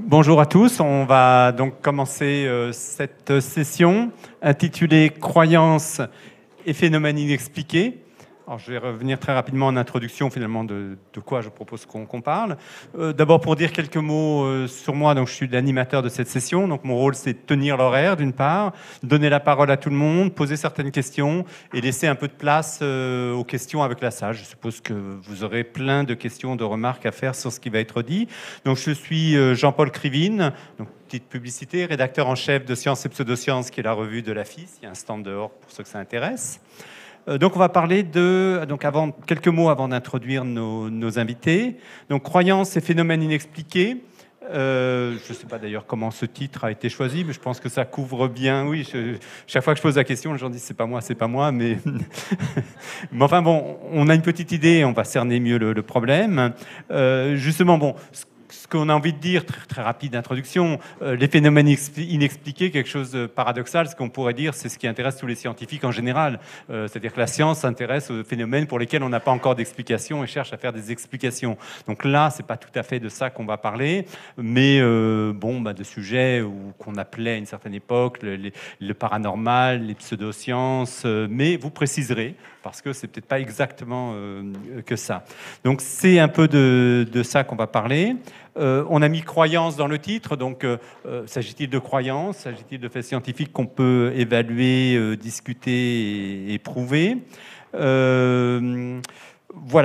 Bonjour à tous, on va donc commencer cette session intitulée « Croyances et phénomènes inexpliqués ». Alors, je vais revenir très rapidement en introduction finalement de quoi je propose qu'on parle. D'abord pour dire quelques mots sur moi, donc je suis l'animateur de cette session, donc mon rôle c'est de tenir l'horaire d'une part, donner la parole à tout le monde, poser certaines questions et laisser un peu de place aux questions avec la salle. Je suppose que vous aurez plein de questions, de remarques à faire sur ce qui va être dit. Donc je suis Jean-Paul Krivine, donc petite publicité, rédacteur en chef de Sciences et Pseudosciences, qui est la revue de la FIS. Il y a un stand dehors pour ceux que ça intéresse. Donc on va parler quelques mots avant d'introduire nos invités. Donc croyances et phénomènes inexpliqués. Je ne sais pas d'ailleurs comment ce titre a été choisi, mais je pense que ça couvre bien. Oui, chaque fois que je pose la question, les gens disent c'est pas moi, mais mais enfin bon, on a une petite idée, on va cerner mieux le problème. Justement, bon. Ce qu'on a envie de dire, très, très rapide introduction, les phénomènes inexpliqués, quelque chose de paradoxal, ce qu'on pourrait dire, c'est ce qui intéresse tous les scientifiques en général. C'est-à-dire que la science s'intéresse aux phénomènes pour lesquels on n'a pas encore d'explication et cherche à faire des explications. Donc là, c'est pas tout à fait de ça qu'on va parler, mais de sujets qu'on appelait à une certaine époque le paranormal, les pseudosciences, mais vous préciserez, parce que c'est peut-être pas exactement que ça. Donc c'est un peu de ça qu'on va parler. On a mis croyance dans le titre, donc s'agit-il de croyances, s'agit-il de faits scientifiques qu'on peut évaluer, discuter et prouver. Voilà,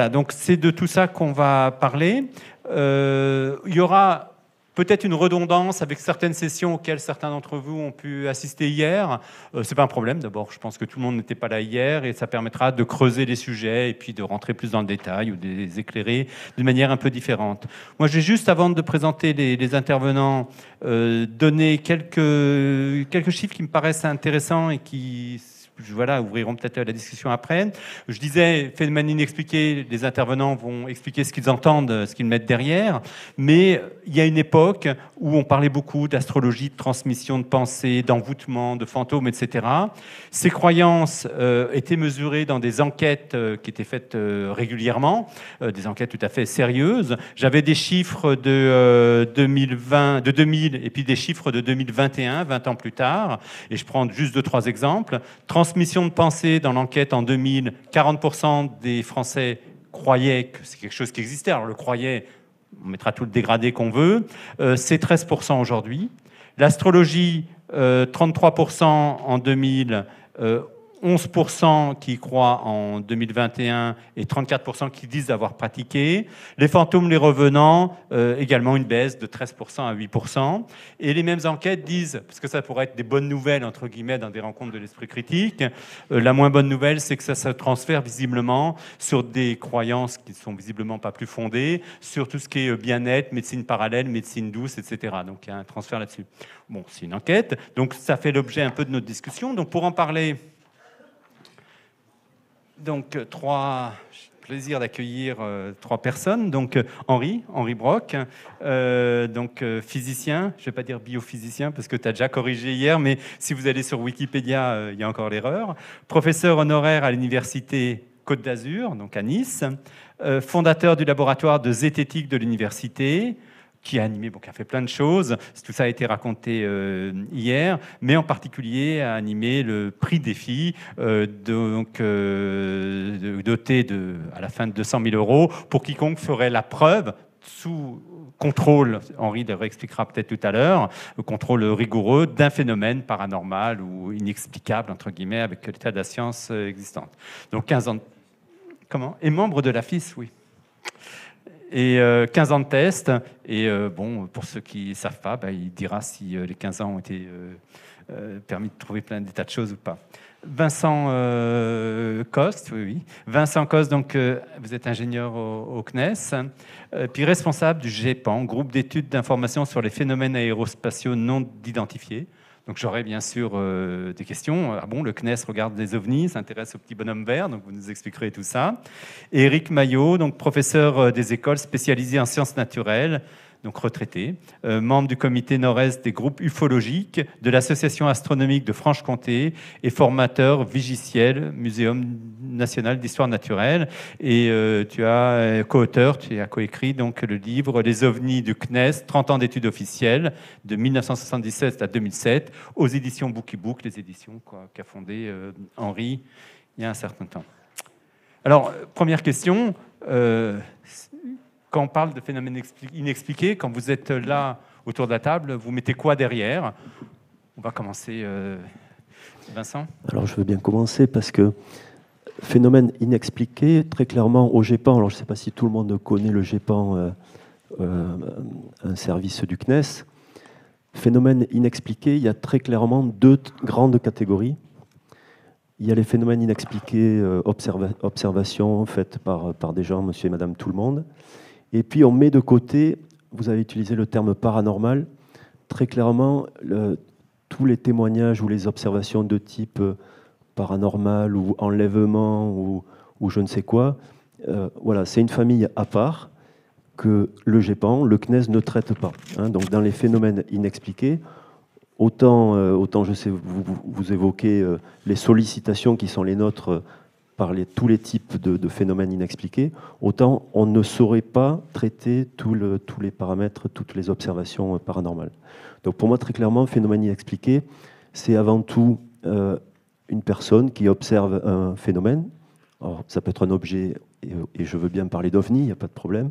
donc c'est de tout ça qu'on va parler. Il y aura peut-être une redondance avec certaines sessions auxquelles certains d'entre vous ont pu assister hier. C'est pas un problème. D'abord, je pense que tout le monde n'était pas là hier et ça permettra de creuser les sujets et puis de rentrer plus dans le détail ou de les éclairer d'une manière un peu différente. Moi, je vais juste, avant de présenter les intervenants, donner quelques chiffres qui me paraissent intéressants et qui ouvriront peut-être la discussion après. Je disais, phénomène inexpliqué, les intervenants vont expliquer ce qu'ils entendent, ce qu'ils mettent derrière, mais il y a une époque où on parlait beaucoup d'astrologie, de transmission de pensée, d'envoûtement, de fantômes, etc. Ces croyances étaient mesurées dans des enquêtes qui étaient faites régulièrement, des enquêtes tout à fait sérieuses. J'avais des chiffres de 2000 et puis des chiffres de 2021, 20 ans plus tard, et je prends juste 2-3 exemples. Transmission de pensée dans l'enquête en 2000, 40% des Français croyaient que c'est quelque chose qui existait. Alors le croyait, on mettra tout le dégradé qu'on veut. C'est 13% aujourd'hui. L'astrologie, 33% en 2000, 11% qui y croient en 2021 et 34% qui disent avoir pratiqué. Les fantômes, les revenants, également une baisse de 13% à 8%. Et les mêmes enquêtes disent, parce que ça pourrait être des bonnes nouvelles, entre guillemets, dans des rencontres de l'esprit critique, la moins bonne nouvelle, c'est que ça se transfère visiblement sur des croyances qui ne sont visiblement pas plus fondées, sur tout ce qui est bien-être, médecine parallèle, médecine douce, etc. Donc il y a un transfert là-dessus. Bon, c'est une enquête, donc ça fait l'objet un peu de notre discussion. Donc pour en parler... Donc, plaisir d'accueillir 3 personnes. Donc, Henri Brock, physicien, je ne vais pas dire biophysicien parce que tu as déjà corrigé hier, mais si vous allez sur Wikipédia, il y a encore l'erreur. Professeur honoraire à l'université Côte d'Azur, donc à Nice, fondateur du laboratoire de zététique de l'université, qui a animé, qui a fait plein de choses. Tout ça a été raconté hier, mais en particulier a animé le prix Défi, doté à la fin de 200 000 € pour quiconque ferait la preuve sous contrôle, Henri le réexpliquera peut-être tout à l'heure, le contrôle rigoureux d'un phénomène paranormal ou inexplicable, entre guillemets, avec l'état de la science existante. Donc 15 ans... Comment ? Et membre de la FIS, oui. Et 15 ans de test. Et pour ceux qui ne savent pas, il dira si les 15 ans ont été permis de trouver plein des tas de choses ou pas. Vincent Coste, oui. Vincent Coste, donc, vous êtes ingénieur au CNES, puis responsable du GEPAN, groupe d'études d'information sur les phénomènes aérospatiaux non identifiés. Donc j'aurai bien sûr des questions. Ah bon, le CNES regarde des ovnis, s'intéresse aux petits bonhommes verts, donc vous nous expliquerez tout ça. Et Éric Maillot, donc professeur des écoles spécialisées en sciences naturelles, donc retraité, membre du comité nord-est des groupes ufologiques de l'Association astronomique de Franche-Comté et formateur vigiciel, Muséum national d'histoire naturelle. Et tu as co-auteur, tu as coécrit donc le livre Les ovnis du CNES, 30 ans d'études officielles, de 1977 à 2007, aux éditions Bookie Book, les éditions qu'a fondé Henri il y a un certain temps. Alors, première question, quand on parle de phénomènes inexpliqués, quand vous êtes là autour de la table, vous mettez quoi derrière? On va commencer, Vincent. Alors, je veux bien commencer parce que phénomène inexpliqué, très clairement, au GEPAN, alors je ne sais pas si tout le monde connaît le GEPAN, un service du CNES. Phénomène inexpliqué, il y a très clairement deux grandes catégories. Il y a les phénomènes inexpliqués, observations faites par des gens, monsieur et madame tout le monde. Et puis on met de côté, vous avez utilisé le terme paranormal, très clairement, tous les témoignages ou les observations de type paranormal ou enlèvement ou je ne sais quoi, voilà, c'est une famille à part que le GEPAN, le CNES ne traite pas. Hein. Donc dans les phénomènes inexpliqués, autant je sais vous évoquez les sollicitations qui sont les nôtres par tous les types de phénomènes inexpliqués, autant on ne saurait pas traiter tous les paramètres, toutes les observations paranormales. Donc pour moi, très clairement, phénomène inexpliqué, c'est avant tout une personne qui observe un phénomène. Alors, ça peut être un objet, et je veux bien parler d'OVNI, il n'y a pas de problème,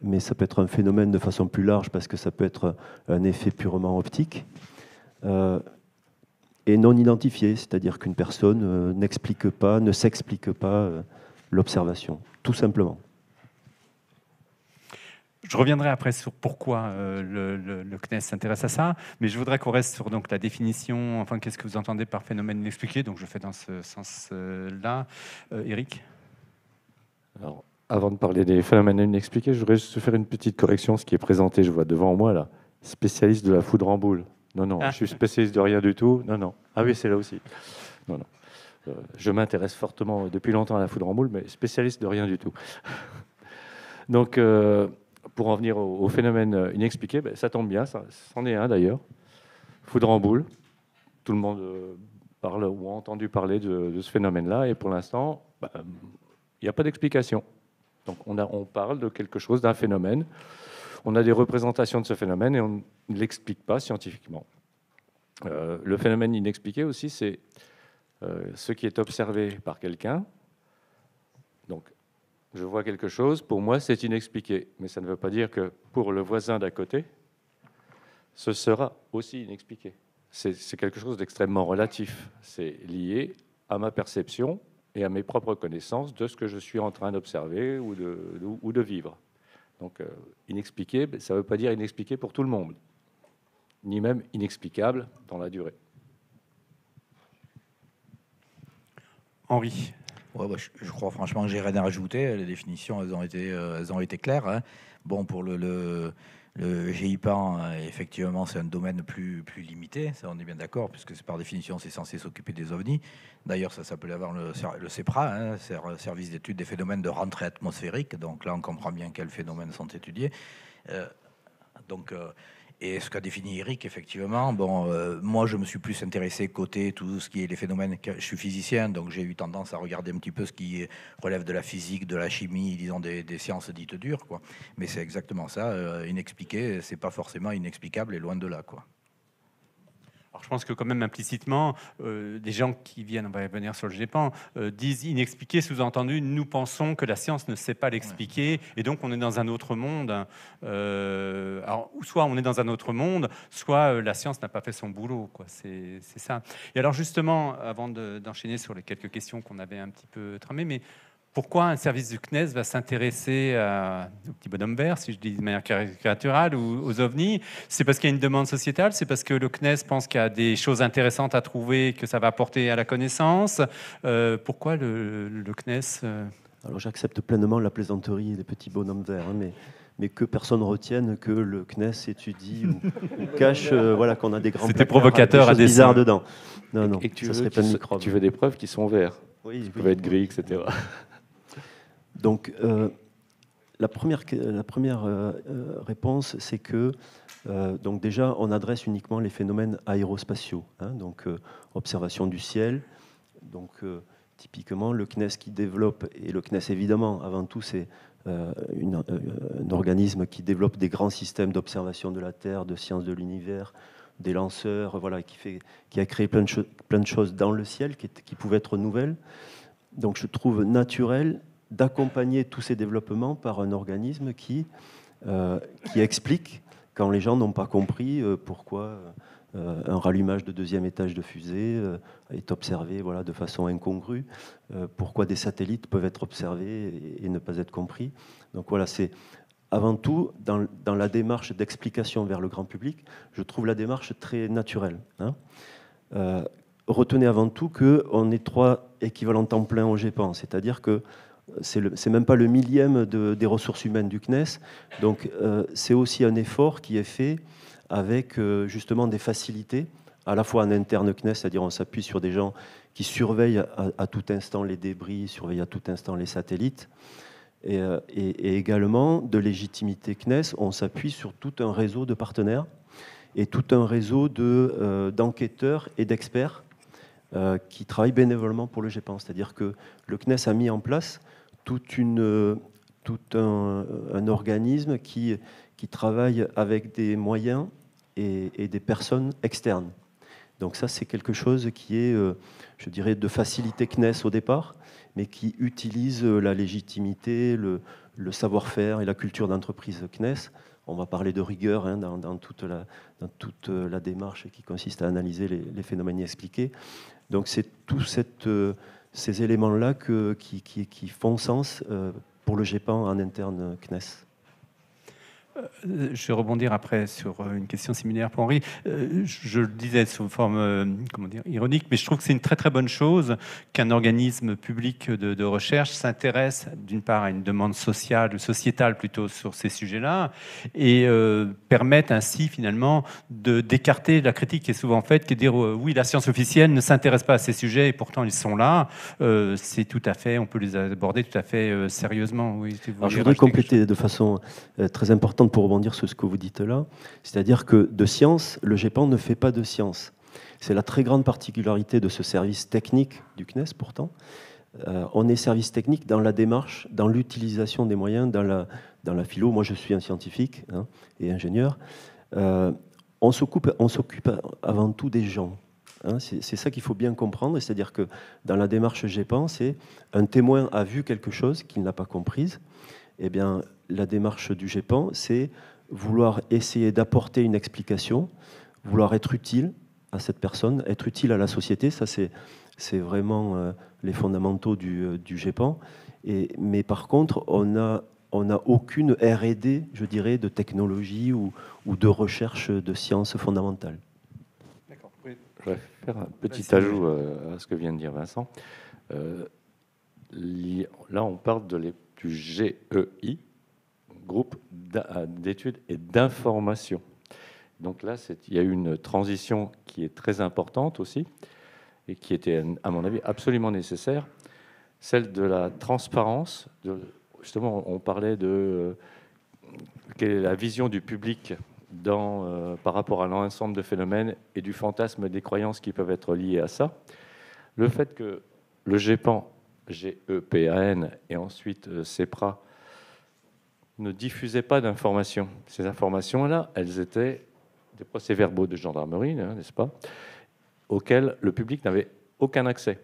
mais ça peut être un phénomène de façon plus large parce que ça peut être un effet purement optique. Et non identifié, c'est-à-dire qu'une personne n'explique pas, ne s'explique pas l'observation, tout simplement. Je reviendrai après sur pourquoi le CNES s'intéresse à ça, mais je voudrais qu'on reste sur donc, la définition, enfin qu'est-ce que vous entendez par phénomène inexpliqué, donc je fais dans ce sens-là. Eric ? Alors, avant de parler des phénomènes inexpliqués, je voudrais juste faire une petite correction, ce qui est présenté, je vois devant moi là, spécialiste de la foudre en boule. Non, je suis spécialiste de rien du tout. Non. Ah oui, c'est là aussi. Non. Je m'intéresse fortement depuis longtemps à la foudre en boule, mais spécialiste de rien du tout. Donc, pour en venir au phénomène inexpliqué, ça tombe bien, c'en est un d'ailleurs. Foudre en boule. Tout le monde parle ou a entendu parler de ce phénomène-là, et pour l'instant, il n'y a pas d'explication. Donc, on parle de quelque chose, d'un phénomène. On a des représentations de ce phénomène et on ne l'explique pas scientifiquement. Le phénomène inexpliqué aussi, c'est ce qui est observé par quelqu'un. Donc, je vois quelque chose, pour moi, c'est inexpliqué. Mais ça ne veut pas dire que pour le voisin d'à côté, ce sera aussi inexpliqué. C'est quelque chose d'extrêmement relatif. C'est lié à ma perception et à mes propres connaissances de ce que je suis en train d'observer ou de vivre. Donc, inexpliqué, ça ne veut pas dire inexpliqué pour tout le monde, ni même inexplicable dans la durée. Henri. Ouais, je crois franchement que j'ai rien à rajouter. Les définitions, elles ont été claires. Hein. Bon, pour le GIPAN, effectivement, c'est un domaine plus limité, ça on est bien d'accord, puisque par définition, c'est censé s'occuper des ovnis. D'ailleurs, ça s'appelait avant le CEPRA, hein, Service d'études des phénomènes de rentrée atmosphérique. Donc là, on comprend bien quels phénomènes sont étudiés. Et ce qu'a défini Eric, effectivement, moi je me suis plus intéressé côté tout ce qui est les phénomènes. Je suis physicien, donc j'ai eu tendance à regarder un petit peu ce qui relève de la physique, de la chimie, disons des sciences dites dures, quoi. Mais c'est exactement ça, inexpliqué, c'est pas forcément inexplicable et loin de là, quoi. Alors, je pense que quand même implicitement, des gens qui viennent, on va revenir sur le GEPAN, disent inexpliqué, sous-entendu, nous pensons que la science ne sait pas l'expliquer, et donc on est dans un autre monde. Alors, soit on est dans un autre monde, soit la science n'a pas fait son boulot, quoi. C'est ça. Et alors justement, avant d'enchaîner sur les quelques questions qu'on avait un petit peu tramées, mais pourquoi un service du CNES va s'intéresser aux petits bonhommes verts, si je dis de manière caricaturale, ou aux ovnis? C'est parce qu'il y a une demande sociétale? C'est parce que le CNES pense qu'il y a des choses intéressantes à trouver, que ça va apporter à la connaissance? Pourquoi le CNES Alors j'accepte pleinement la plaisanterie des petits bonhommes verts, hein, mais que personne retienne que le CNES étudie ou cache voilà, qu'on a des grands C'était provocateur à des bizarres dedans. Non, et que ça serait plein de microbes. Tu veux des preuves qui sont verts. Oui, Ils peuvent être gris, etc. Donc, la première réponse, c'est que donc déjà, on adresse uniquement les phénomènes aérospatiaux, hein, donc observation du ciel. Donc typiquement, le CNES qui développe, et le CNES évidemment, avant tout, c'est un organisme qui développe des grands systèmes d'observation de la Terre, de sciences de l'univers, des lanceurs, voilà, qui a créé plein de choses dans le ciel qui pouvaient être nouvelles. Donc je trouve naturel d'accompagner tous ces développements par un organisme qui explique, quand les gens n'ont pas compris pourquoi un rallumage de deuxième étage de fusée est observé, voilà, de façon incongrue, pourquoi des satellites peuvent être observés et ne pas être compris. Donc voilà, c'est avant tout, dans la démarche d'explication vers le grand public, je trouve la démarche très naturelle, hein. Retenez avant tout qu'on est 3 équivalents temps plein au GEPAN, c'est-à-dire que c'est même pas le millième des ressources humaines du CNES, donc c'est aussi un effort qui est fait avec justement des facilités, à la fois en interne CNES, c'est-à-dire on s'appuie sur des gens qui surveillent à tout instant les débris, surveillent à tout instant les satellites, et également de légitimité CNES, on s'appuie sur tout un réseau de partenaires et tout un réseau d'enquêteurs et d'experts qui travaillent bénévolement pour le GEPAN. C'est-à-dire que le CNES a mis en place tout un organisme qui travaille avec des moyens et des personnes externes. Donc ça, c'est quelque chose qui est, je dirais, de facilité CNES au départ, mais qui utilise la légitimité, le savoir-faire et la culture d'entreprise CNES. On va parler de rigueur, hein, dans toute la démarche qui consiste à analyser les phénomènes expliqués. Donc c'est tous ces éléments-là qui font sens pour le GEPAN en interne CNES. Je vais rebondir après sur une question similaire pour Henri. Je le disais sous forme ironique, mais je trouve que c'est une très très bonne chose qu'un organisme public de recherche s'intéresse d'une part à une demande sociale, sociétale plutôt sur ces sujets-là, et permette ainsi finalement d'écarter la critique qui est souvent faite, qui est de dire oui, la science officielle ne s'intéresse pas à ces sujets et pourtant ils sont là. C'est tout à fait, on peut les aborder tout à fait sérieusement. Oui, alors, je voudrais compléter de façon très importante pour rebondir sur ce que vous dites là, c'est-à-dire que de science, le GEPAN ne fait pas de science. C'est la très grande particularité de ce service technique du CNES pourtant. On est service technique dans la démarche, dans l'utilisation des moyens, dans la philo. Moi je suis un scientifique, hein, et ingénieur. On s'occupe avant tout des gens. Hein, c'est ça qu'il faut bien comprendre, c'est-à-dire que dans la démarche GEPAN, c'est un témoin a vu quelque chose qu'il n'a pas comprise. Eh bien, la démarche du GEPAN, c'est vouloir essayer d'apporter une explication, vouloir être utile à cette personne, être utile à la société. Ça, c'est vraiment les fondamentaux du GEPAN. Mais par contre, on n'a aucune R&D, je dirais, de technologie ou de recherche de sciences fondamentales. D'accord. Oui. Je vais faire un petit ajout à ce que vient de dire Vincent. Là, on parle du GEI, groupe d'études et d'information. Donc là, il y a eu une transition qui est très importante aussi et qui était, à mon avis, absolument nécessaire, celle de la transparence. Justement, on parlait de quelle est la vision du public par rapport à l'ensemble de phénomènes et du fantasme des croyances qui peuvent être liées à ça. Le fait que le GEPAN, GEPAN et ensuite CEPRA ne diffusaient pas d'informations. Ces informations-là, elles étaient des procès-verbaux de gendarmerie, hein, n'est-ce pas, auxquels le public n'avait aucun accès.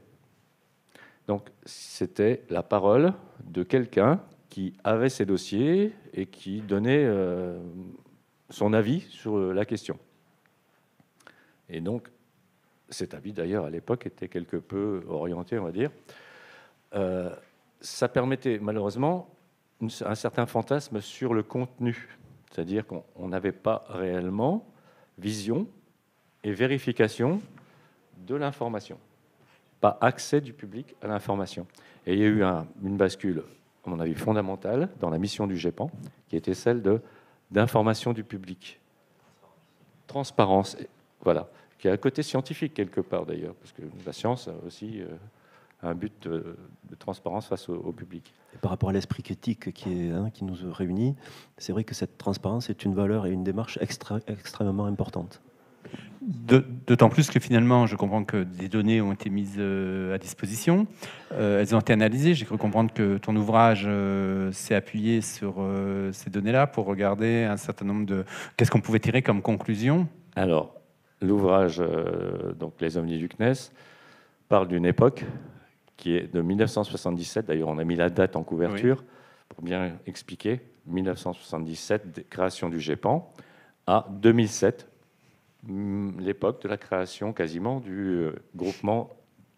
Donc c'était la parole de quelqu'un qui avait ces dossiers et qui donnait son avis sur la question. Et donc cet avis, d'ailleurs, à l'époque, était quelque peu orienté, on va dire. Ça permettait malheureusement un certain fantasme sur le contenu, c'est-à-dire qu'on n'avait pas réellement vision et vérification de l'information, pas accès du public à l'information. Et il y a eu une bascule, à mon avis, fondamentale dans la mission du GEPAN, qui était celle d'information du public. Transparence, voilà, qui a un côté scientifique quelque part d'ailleurs, parce que la science a aussi un but de transparence face au public. Et par rapport à l'esprit critique qui nous réunit, c'est vrai que cette transparence est une valeur et une démarche extrêmement importante. D'autant plus que finalement, je comprends que des données ont été mises à disposition, elles ont été analysées. J'ai cru comprendre que ton ouvrage s'est appuyé sur ces données-là pour regarder un certain nombre de... Qu'est-ce qu'on pouvait tirer comme conclusion? Alors, l'ouvrage, donc Les ovnis du CNES, parle d'une époque qui est de 1977. D'ailleurs, on a mis la date en couverture pour bien expliquer. 1977, création du GEPAN, à 2007, l'époque de la création quasiment du groupement,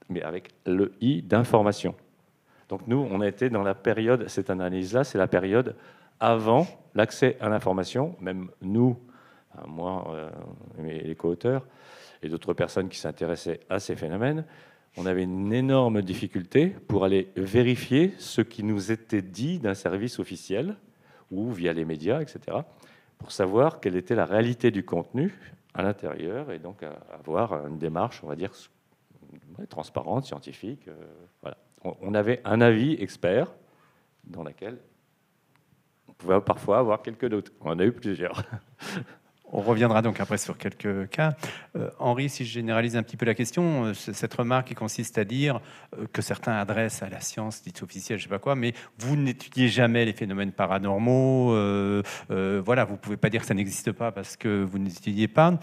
mais avec le I d'information. Donc nous, on a été dans la période, cette analyse-là, c'est la période avant l'accès à l'information, même nous, moi et les co-auteurs, et d'autres personnes qui s'intéressaient à ces phénomènes, on avait une énorme difficulté pour aller vérifier ce qui nous était dit d'un service officiel, ou via les médias, etc., pour savoir quelle était la réalité du contenu à l'intérieur, et donc avoir une démarche, on va dire, transparente, scientifique. Voilà. On avait un avis expert dans lequel on pouvait parfois avoir quelques doutes. On en a eu plusieurs. On reviendra donc après sur quelques cas. Henri, si je généralise un petit peu la question, cette remarque qui consiste à dire que certains adressent à la science dite officielle, je ne sais pas quoi, mais vous n'étudiez jamais les phénomènes paranormaux. Voilà, vous ne pouvez pas dire que ça n'existe pas parce que vous n'étudiez pas.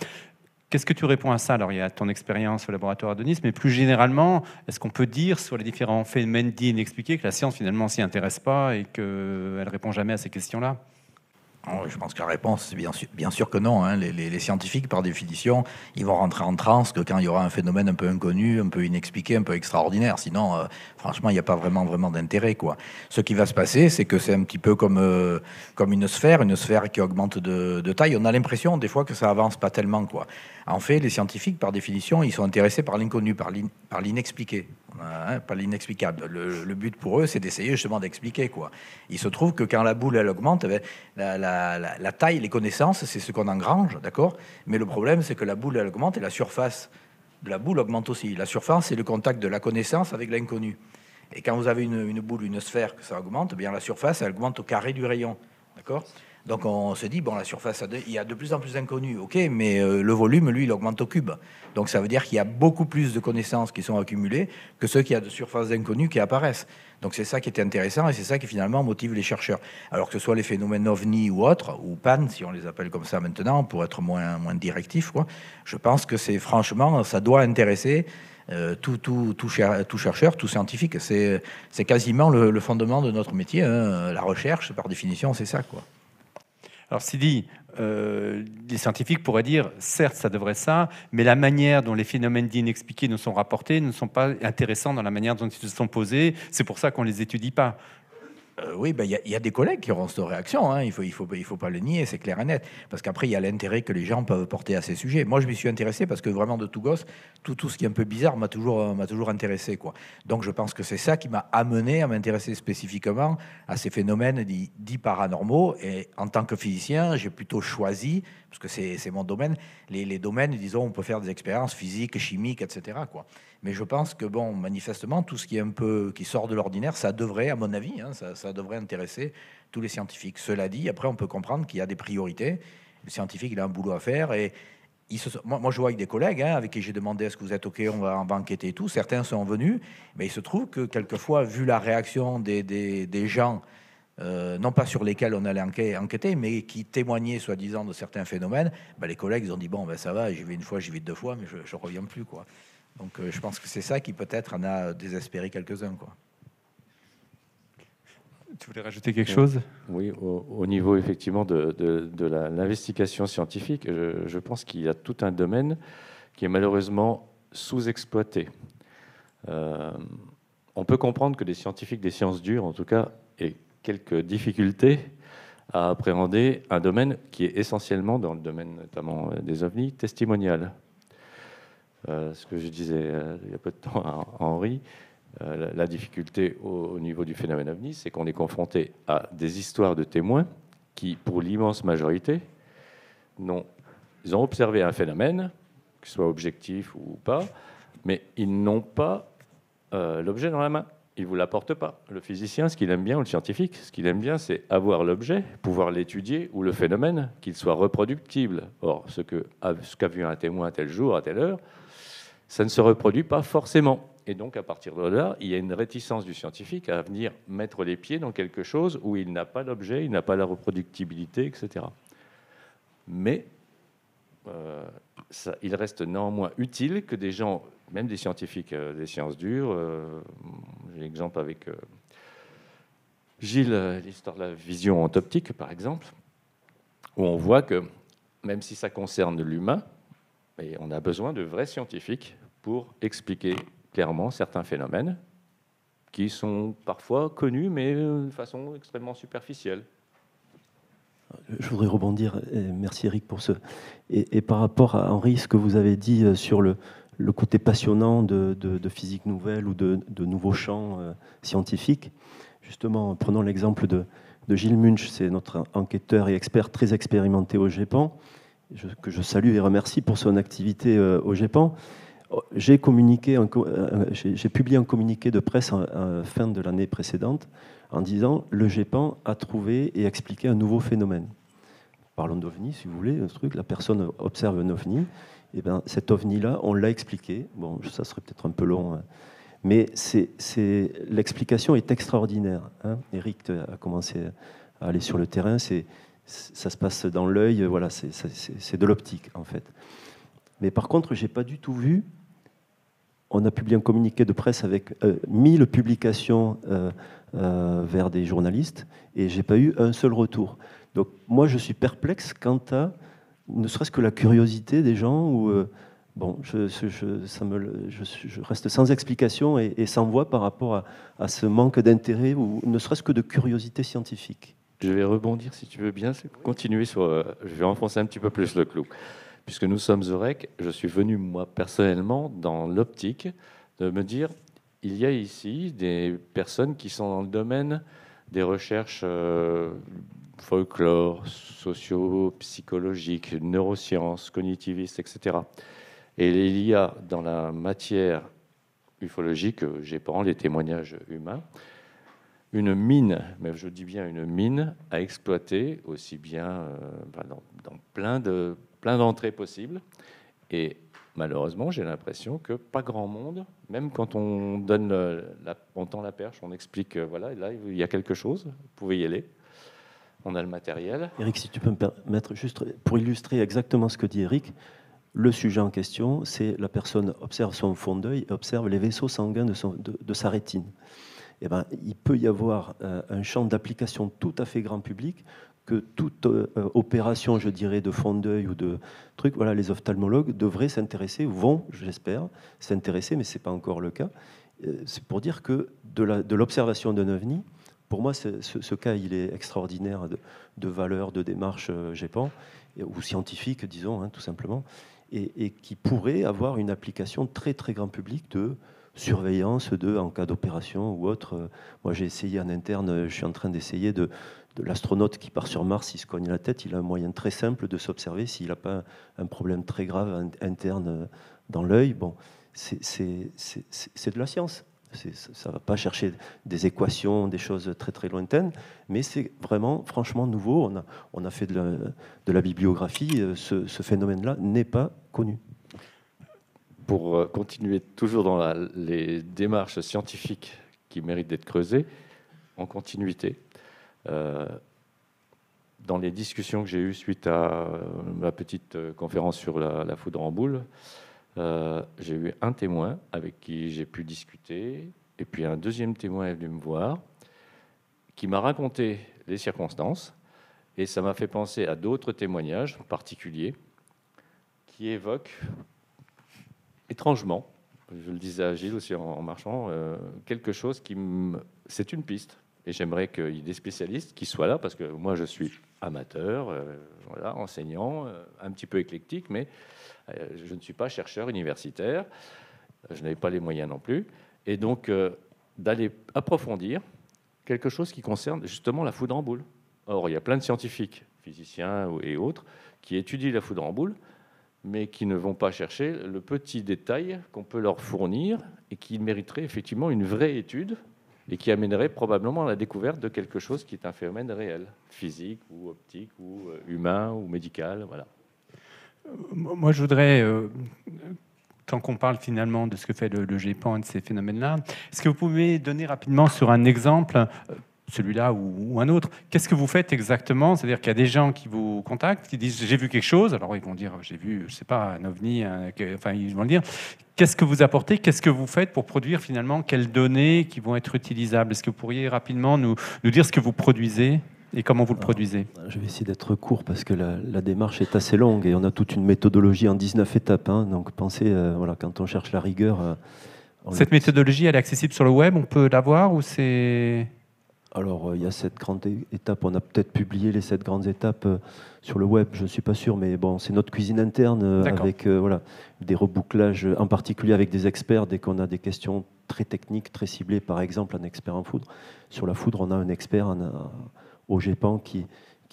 Qu'est-ce que tu réponds à ça? Alors, il y a ton expérience au laboratoire de Nice, mais plus généralement, est-ce qu'on peut dire sur les différents phénomènes dits inexpliqués que la science, finalement, s'y intéresse pas et qu'elle ne répond jamais à ces questions-là? Je pense que la réponse, c'est bien sûr que non. Hein. Les scientifiques, par définition, ils vont rentrer en transe que quand il y aura un phénomène un peu inconnu, un peu inexpliqué, un peu extraordinaire. Sinon, franchement, il n'y a pas vraiment d'intérêt, quoi. Ce qui va se passer, c'est que c'est un petit peu comme une sphère qui augmente de taille. On a l'impression, des fois, que ça avance pas tellement, quoi. En fait, les scientifiques, par définition, ils sont intéressés par l'inconnu, par l'inexpliqué, pas l'inexplicable. Le but pour eux, c'est d'essayer justement d'expliquer, quoi. Il se trouve que quand la boule, elle augmente, la taille, les connaissances, c'est ce qu'on engrange, d'accord? Mais le problème, c'est que la boule, elle augmente et la surface de la boule augmente aussi. La surface, c'est le contact de la connaissance avec l'inconnu. Et quand vous avez une boule, une sphère, que ça augmente, bien la surface, elle augmente au carré du rayon, d'accord? Donc on se dit, bon, la surface, il y a de plus en plus d'inconnus, ok, mais le volume, lui, il augmente au cube. Donc ça veut dire qu'il y a beaucoup plus de connaissances qui sont accumulées que ceux qui a de surfaces d'inconnus qui apparaissent. Donc c'est ça qui est intéressant et c'est ça qui finalement motive les chercheurs. Alors que ce soit les phénomènes ovni ou autres, ou PAN, si on les appelle comme ça maintenant, pour être moins directif, quoi, je pense que c'est franchement, ça doit intéresser tout chercheur, tout scientifique. C'est quasiment le fondement de notre métier. Hein. La recherche, par définition, c'est ça, quoi. Alors, Sidi, les scientifiques pourraient dire, certes, ça devrait ça, mais la manière dont les phénomènes dits inexpliqués nous sont rapportés ne sont pas intéressants dans la manière dont ils se sont posés. C'est pour ça qu'on ne les étudie pas. Oui, ben, y a des collègues qui auront cette réaction, hein. Il faut pas le nier, c'est clair et net. Parce qu'après, il y a l'intérêt que les gens peuvent porter à ces sujets. Moi, je m'y suis intéressé parce que vraiment, de tout gosse, tout ce qui est un peu bizarre m'a toujours intéressé, quoi. Donc, je pense que c'est ça qui m'a amené à m'intéresser spécifiquement à ces phénomènes dits paranormaux. Et en tant que physicien, j'ai plutôt choisi, parce que c'est mon domaine, les domaines, disons, on peut faire des expériences physiques, chimiques, etc., quoi. Mais je pense que, bon, manifestement, tout ce qui est un peu qui sort de l'ordinaire, ça devrait, à mon avis, hein, ça devrait intéresser tous les scientifiques. Cela dit, après, on peut comprendre qu'il y a des priorités. Le scientifique, il a un boulot à faire. Et moi, je vois avec des collègues avec qui j'ai demandé est-ce que vous êtes OK, on va enquêter et tout. Certains sont venus, mais il se trouve que, quelquefois, vu la réaction des gens, non pas sur lesquels on allait enquêter, mais qui témoignaient, soi-disant, de certains phénomènes, les collègues, ils ont dit, bon, ça va, j'y vais une fois, j'y vais deux fois, mais je ne reviens plus, quoi. Donc, je pense que c'est ça qui peut-être en a désespéré quelques-uns, quoi. Tu voulais rajouter quelque chose? Oui, au niveau effectivement de l'investigation scientifique, je pense qu'il y a tout un domaine qui est malheureusement sous-exploité. On peut comprendre que des scientifiques des sciences dures, en tout cas, aient quelques difficultés à appréhender un domaine qui est essentiellement, dans le domaine notamment des ovnis, testimonial. Ce que je disais il y a peu de temps à Henri, la difficulté au niveau du phénomène ovni, c'est qu'on est confronté à des histoires de témoins qui, pour l'immense majorité, ils ont observé un phénomène, qu'il soit objectif ou pas, mais ils n'ont pas l'objet dans la main. Il ne vous l'apporte pas. Le physicien, ce qu'il aime bien, ou le scientifique, ce qu'il aime bien, c'est avoir l'objet, pouvoir l'étudier, ou le phénomène, qu'il soit reproductible. Or, ce qu'a vu un témoin à tel jour, à telle heure, ça ne se reproduit pas forcément. Et donc, à partir de là, il y a une réticence du scientifique à venir mettre les pieds dans quelque chose où il n'a pas l'objet, il n'a pas la reproductibilité, etc. Mais il reste néanmoins utile que des gens, même des scientifiques des sciences dures, j'ai l'exemple avec Gilles, l'histoire de la vision en optique, par exemple, où on voit que même si ça concerne l'humain, on a besoin de vrais scientifiques pour expliquer clairement certains phénomènes qui sont parfois connus, mais de façon extrêmement superficielle. Je voudrais rebondir, et merci Eric pour ce... Et par rapport à Henri, ce que vous avez dit sur le côté passionnant de physique nouvelle ou de nouveaux champs scientifiques, justement, prenons l'exemple de Gilles Munch, c'est notre enquêteur et expert très expérimenté au GEPAN, que je salue et remercie pour son activité au GEPAN. J'ai publié un communiqué de presse à fin de l'année précédente en disant « Le GEPAN a trouvé et expliqué un nouveau phénomène ». Parlons d'OVNI, si vous voulez, un truc, la personne observe un OVNI, et bien cet OVNI-là, on l'a expliqué. Bon, ça serait peut-être un peu long, mais l'explication est extraordinaire. Hein. Eric a commencé à aller sur le terrain, ça se passe dans l'œil, voilà, c'est de l'optique, en fait. Mais par contre, je n'ai pas du tout vu. On a publié un communiqué de presse avec 1000 publications vers des journalistes et je n'ai pas eu un seul retour. Donc moi, je suis perplexe quant à ne serait-ce que la curiosité des gens. Bon, je reste sans explication et sans voix par rapport à ce manque d'intérêt ou ne serait-ce que de curiosité scientifique. Je vais rebondir, si tu veux bien, continuer sur... je vais enfoncer un petit peu plus le clou. Puisque nous sommes au REC, je suis venu, moi, personnellement, dans l'optique, de me dire, il y a ici des personnes qui sont dans le domaine des recherches folklore, socio-psychologiques, neurosciences, cognitivistes, etc. Et il y a dans la matière ufologique, GEPAN, les témoignages humains, une mine, mais je dis bien une mine, à exploiter aussi bien dans plein d'entrées possibles. Et malheureusement, j'ai l'impression que pas grand monde, même quand on on tend la perche, on explique, voilà, là, il y a quelque chose, vous pouvez y aller. On a le matériel. Eric, si tu peux me permettre, juste pour illustrer exactement ce que dit Eric, le sujet en question, c'est la personne observe son fond d'œil, observe les vaisseaux sanguins de sa rétine. Eh ben, il peut y avoir un champ d'application tout à fait grand public que toute opération, je dirais, de fond d'œil ou de trucs, voilà, les ophtalmologues devraient s'intéresser, vont, j'espère, s'intéresser, mais ce n'est pas encore le cas. C'est pour dire que de l'observation d'un OVNI, pour moi, ce cas, il est extraordinaire de valeur, de démarche GEPAN, ou scientifique, disons, hein, tout simplement, et qui pourrait avoir une application très, très grand public de surveillance en cas d'opération ou autre. Moi, j'ai essayé en interne, je suis en train d'essayer de l'astronaute qui part sur Mars, il se cogne la tête, il a un moyen très simple de s'observer s'il n'a pas un problème très grave interne dans l'œil. Bon, c'est de la science. Ça ne va pas chercher des équations, des choses très très lointaines, mais c'est vraiment franchement nouveau. On a fait de la bibliographie, ce phénomène-là n'est pas connu. Pour continuer toujours dans les démarches scientifiques qui méritent d'être creusées, en continuité, dans les discussions que j'ai eues suite à ma petite conférence sur la foudre en boule, j'ai eu un témoin avec qui j'ai pu discuter, et puis un deuxième témoin est venu me voir, qui m'a raconté les circonstances, et ça m'a fait penser à d'autres témoignages particuliers qui évoquent étrangement, je le disais à Gilles aussi en marchant, quelque chose c'est une piste. Et j'aimerais qu'il y ait des spécialistes qui soient là, parce que moi je suis amateur, voilà, enseignant, un petit peu éclectique, mais je ne suis pas chercheur universitaire, je n'avais pas les moyens non plus. Et donc d'aller approfondir quelque chose qui concerne justement la foudre en boule. Or, il y a plein de scientifiques, physiciens et autres, qui étudient la foudre en boule, mais qui ne vont pas chercher le petit détail qu'on peut leur fournir et qui mériterait effectivement une vraie étude et qui amènerait probablement à la découverte de quelque chose qui est un phénomène réel, physique ou optique ou humain ou médical. Voilà. Moi, je voudrais, tant qu'on parle finalement de ce que fait le GEPAN et de ces phénomènes-là, est-ce que vous pouvez donner rapidement sur un exemple, celui-là ou un autre, qu'est-ce que vous faites exactement? C'est-à-dire qu'il y a des gens qui vous contactent, qui disent j'ai vu quelque chose, alors ils vont dire j'ai vu, je sais pas, un ovni, enfin ils vont le dire. Qu'est-ce que vous apportez? Qu'est-ce que vous faites pour produire finalement quelles données qui vont être utilisables? Est-ce que vous pourriez rapidement nous dire ce que vous produisez et comment vous le produisez? Je vais essayer d'être court parce que la démarche est assez longue et on a toute une méthodologie en 19 étapes. Hein, donc pensez, voilà, quand on cherche la rigueur... Cette méthodologie, elle est accessible sur le web? On peut la voir ou c'est... Alors, il y a 7 grandes étapes. On a peut-être publié les 7 grandes étapes sur le web, je ne suis pas sûr, mais bon, c'est notre cuisine interne avec voilà, des rebouclages, en particulier avec des experts, dès qu'on a des questions très techniques, très ciblées, par exemple un expert en foudre. Sur la foudre, on a un expert au GEPAN qui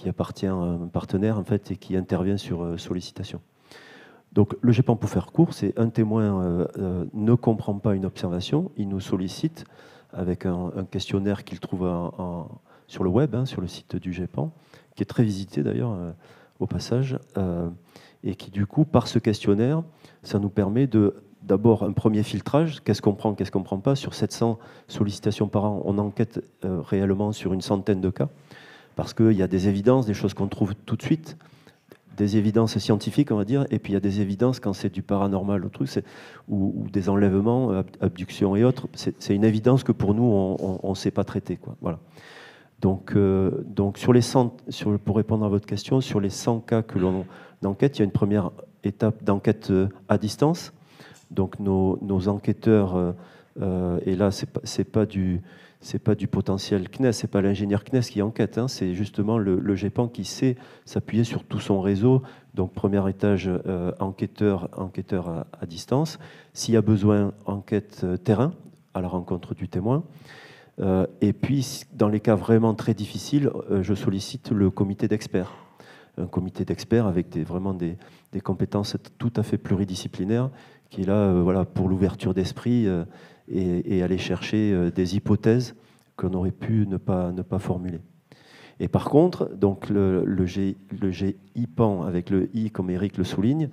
appartient à un partenaire en fait, et qui intervient sur sollicitation. Donc, le GEPAN, pour faire court, c'est un témoin ne comprend pas une observation, il nous sollicite avec un questionnaire qu'il trouve sur le web, sur le site du GEPAN, qui est très visité d'ailleurs au passage, et qui du coup, par ce questionnaire, ça nous permet d'abord un premier filtrage, qu'est-ce qu'on prend, qu'est-ce qu'on ne prend pas. Sur 700 sollicitations par an, on enquête réellement sur une centaine de cas, parce qu'il y a des évidences, des choses qu'on trouve tout de suite, des évidences scientifiques, on va dire, et puis il y a des évidences quand c'est du paranormal ou des enlèvements, abductions et autres. C'est une évidence que pour nous, on ne sait pas traiter, quoi. Voilà. Donc pour répondre à votre question, sur les 100 cas que l'on enquête, il y a une première étape d'enquête à distance. Donc nos enquêteurs, et là, c'est pas du potentiel CNES, c'est pas l'ingénieur CNES qui enquête, c'est justement le GEPAN qui sait s'appuyer sur tout son réseau. Donc premier étage, enquêteur à distance. S'il y a besoin, enquête terrain, à la rencontre du témoin. Et puis, dans les cas vraiment très difficiles, je sollicite le comité d'experts. Un comité d'experts avec vraiment des compétences tout à fait pluridisciplinaires, qui est là voilà, pour l'ouverture d'esprit et aller chercher des hypothèses qu'on aurait pu ne pas formuler. Et par contre, donc le GEPAN, avec le I comme Eric le souligne,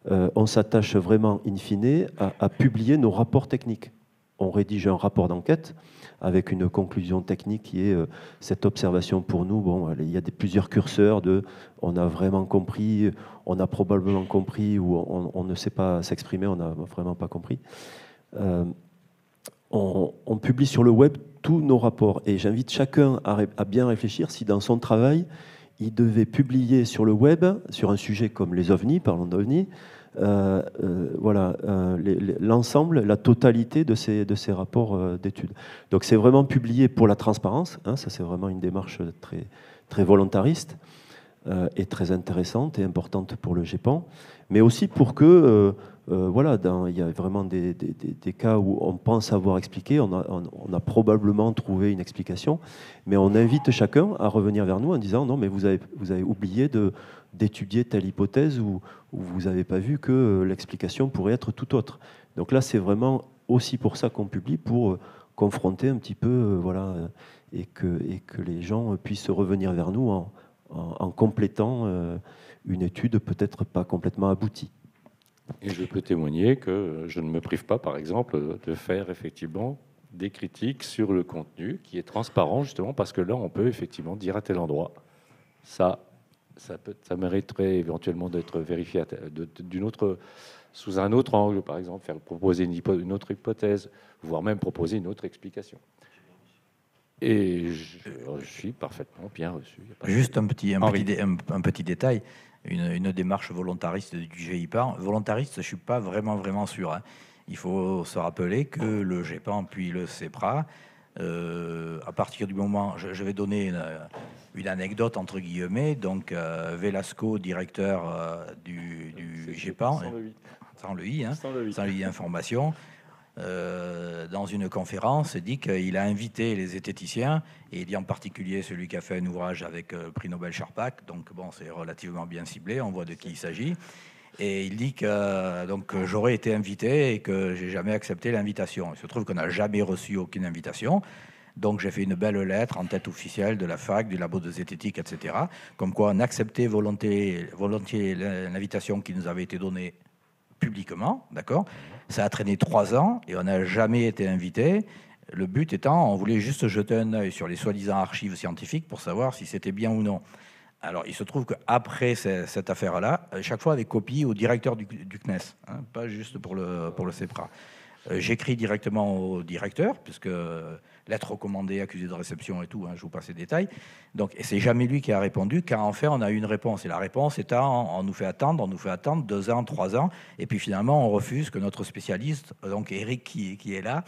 on s'attache vraiment in fine à publier nos rapports techniques. On rédige un rapport d'enquête avec une conclusion technique qui est cette observation pour nous. Bon, il y a plusieurs curseurs on a vraiment compris, on a probablement compris, ou on ne sait pas s'exprimer, on n'a vraiment pas compris. On publie sur le web tous nos rapports et j'invite chacun à bien réfléchir si dans son travail, il devait publier sur le web, sur un sujet comme les ovnis, parlons d'ovnis, voilà, l'ensemble, la totalité de ces rapports d'études. Donc c'est vraiment publié pour la transparence, ça c'est vraiment une démarche très, très volontariste et très intéressante et importante pour le GEPAN, mais aussi pour que, voilà, il y a vraiment des cas où on pense avoir expliqué, on a probablement trouvé une explication, mais on invite chacun à revenir vers nous en disant non, mais vous avez oublié d'étudier telle hypothèse ou vous n'avez pas vu que l'explication pourrait être tout autre. Donc là, c'est vraiment aussi pour ça qu'on publie, pour confronter un petit peu, voilà, et que les gens puissent revenir vers nous en complétant une étude peut-être pas complètement aboutie. Et je peux témoigner que je ne me prive pas, par exemple, de faire effectivement des critiques sur le contenu qui est transparent, justement, parce que là, on peut effectivement dire à tel endroit, ça mériterait éventuellement d'être vérifié sous un autre angle, par exemple, faire proposer une autre hypothèse, voire même proposer une autre explication. Et je suis parfaitement bien reçu. Juste un petit détail, une démarche volontariste du GEPAN. Volontariste, je ne suis pas vraiment sûr. Il faut se rappeler que le GEPAN puis le CEPRA, à partir du moment, je vais donner une anecdote entre guillemets, donc Velasco, directeur du GEPAN, sans le I information, dans une conférence, dit qu'il a invité les zététiciens, et il dit en particulier celui qui a fait un ouvrage avec le prix Nobel Charpak, donc bon, c'est relativement bien ciblé, on voit de qui il s'agit, Et il dit que donc j'aurais été invité et que j'ai jamais accepté l'invitation. Il se trouve qu'on n'a jamais reçu aucune invitation. Donc j'ai fait une belle lettre en tête officielle de la fac, du labo de zététique, etc. Comme quoi on acceptait volontiers l'invitation qui nous avait été donnée publiquement, d'accord. Ça a traîné 3 ans et on n'a jamais été invité. Le but étant, on voulait juste jeter un œil sur les soi-disant archives scientifiques pour savoir si c'était bien ou non. Alors, il se trouve qu'après cette affaire-là, chaque fois avec copie au directeur du CNES, hein, pas juste pour le CEPRA. J'écris directement au directeur, puisque lettre recommandée, accusé de réception et tout, hein, je vous passe les détails. Donc, et c'est jamais lui qui a répondu, car en fait, on a eu une réponse. Et la réponse étant, on nous fait attendre 2 ans, 3 ans, et puis finalement, on refuse que notre spécialiste, donc Eric qui est là,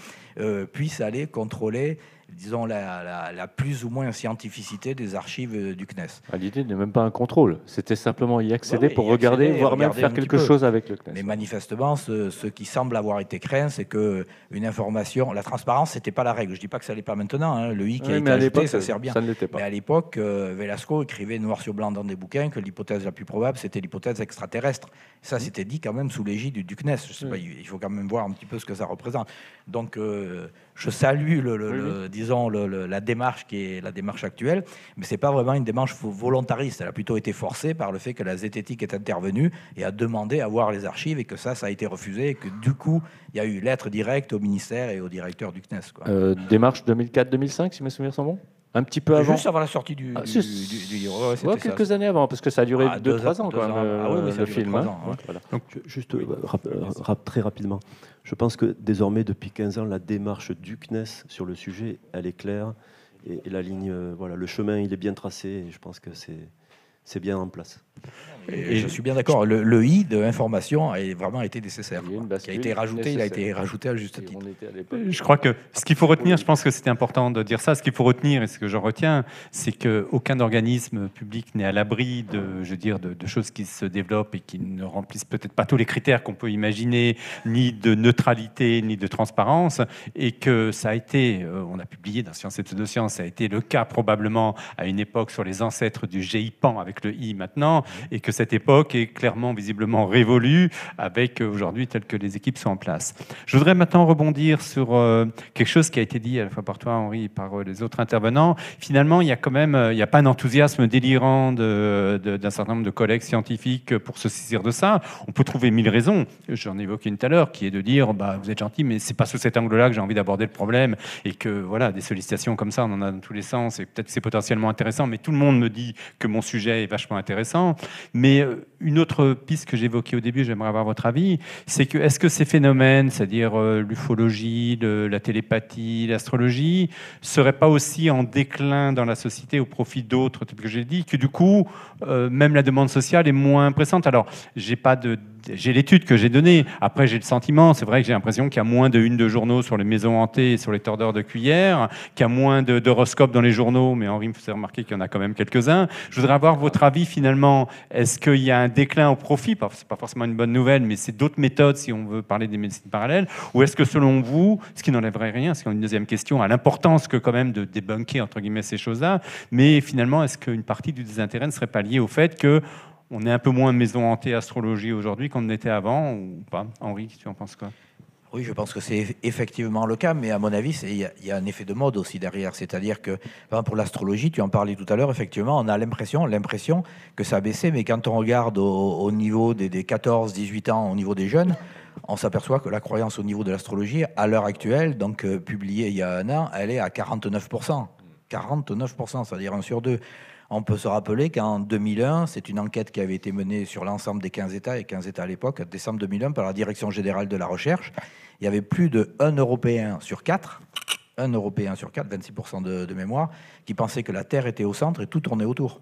puisse aller contrôler, disons, la plus ou moins scientificité des archives du CNES. L'idée n'est même pas un contrôle, c'était simplement y accéder pour regarder, voire même faire quelque chose avec le CNES. Mais manifestement, ce qui semble avoir été craint, c'est qu'une information, la transparence, c'était pas la règle. Je dis pas que ça l'est pas maintenant, hein. Le I qui a été ajouté, ça sert bien. Ça ne l'était pas. Mais à l'époque, Velasco écrivait noir sur blanc dans des bouquins que l'hypothèse la plus probable, c'était l'hypothèse extraterrestre. Ça, c'était dit quand même sous l'égide du CNES. Je sais pas, il faut quand même voir un petit peu ce que ça représente. Donc, je salue disons la démarche qui est la démarche actuelle, mais c'est pas vraiment une démarche volontariste. Elle a plutôt été forcée par le fait que la zététique est intervenue et a demandé à voir les archives et que ça a été refusé et que du coup il y a eu lettre directe au ministère et au directeur du CNES, quoi. Démarche 2004-2005, si mes souvenirs sont bons. Un petit peu avant. Juste avant la sortie du livre. Ouais, quelques années avant, parce que ça a duré 2-3 ans quand même, le film. 3 ans, hein. Voilà. Donc, juste très rapidement, je pense que désormais, depuis 15 ans, la démarche du CNES sur le sujet, elle est claire. Et la ligne, voilà, le chemin, il est bien tracé. Et je pense que c'est bien en place. Et je suis bien d'accord. Le I de information a vraiment été nécessaire. Qui a été rajouté, il a été rajouté à juste titre. Je crois que ce qu'il faut retenir, je pense que c'était important de dire ça, ce qu'il faut retenir et ce que j'en retiens, c'est qu'aucun organisme public n'est à l'abri de choses qui se développent et qui ne remplissent peut-être pas tous les critères qu'on peut imaginer, ni de neutralité, ni de transparence, et que ça a été, on a publié dans Sciences et Pseudosciences, ça a été le cas probablement à une époque sur les ancêtres du GIPAN avec le I maintenant, et que cette époque est clairement, visiblement révolue avec aujourd'hui telles que les équipes sont en place. Je voudrais maintenant rebondir sur quelque chose qui a été dit à la fois par toi, Henri, et par les autres intervenants. Finalement, il y a quand même, il n'y a pas un enthousiasme délirant d'un certain nombre de collègues scientifiques pour se saisir de ça. On peut trouver 1000 raisons. J'en ai évoqué une tout à l'heure, qui est de dire, vous êtes gentil, mais c'est pas sous cet angle-là que j'ai envie d'aborder le problème, et que voilà, des sollicitations comme ça, on en a dans tous les sens, et peut-être que c'est potentiellement intéressant, mais tout le monde me dit que mon sujet est vachement intéressant. Mais une autre piste que j'évoquais au début, j'aimerais avoir votre avis, c'est que est-ce que ces phénomènes, c'est-à-dire l'ufologie, la télépathie, l'astrologie, seraient pas aussi en déclin dans la société au profit d'autres, tel que j'ai dit, que du coup, même la demande sociale est moins pressante. Alors, j'ai l'étude que j'ai donnée. Après, j'ai le sentiment, c'est vrai que j'ai l'impression qu'il y a moins de une de journaux sur les maisons hantées et sur les tordeurs de cuillères, qu'il y a moins d'horoscopes dans les journaux, mais Henri me faisait remarquer qu'il y en a quand même quelques-uns. Je voudrais avoir votre avis finalement. Est-ce qu'il y a un déclin au profit? C'est pas forcément une bonne nouvelle, mais c'est d'autres méthodes si on veut parler des médecines parallèles. Ou est-ce que selon vous, ce qui n'enlèverait rien, c'est une deuxième question, à l'importance que quand même de débunker entre guillemets ces choses-là, mais finalement, est-ce qu'une partie du désintérêt ne serait pas liée au fait que on est un peu moins maison hantée astrologie aujourd'hui qu'on était avant, ou pas? Henri, tu en penses quoi? Oui, je pense que c'est effectivement le cas, mais à mon avis, il y a un effet de mode aussi derrière. C'est-à-dire que, par exemple, pour l'astrologie, tu en parlais tout à l'heure, effectivement, on a l'impression que ça a baissé, mais quand on regarde au niveau des 14-18 ans, au niveau des jeunes, on s'aperçoit que la croyance au niveau de l'astrologie, à l'heure actuelle, donc publiée il y a 1 an, elle est à 49%. 49%, c'est-à-dire 1 sur 2. On peut se rappeler qu'en 2001, c'est une enquête qui avait été menée sur l'ensemble des 15 États, et 15 États à l'époque, en décembre 2001, par la Direction générale de la recherche. Il y avait plus de 1 Européen sur 4, 26% de mémoire, qui pensait que la Terre était au centre et tout tournait autour.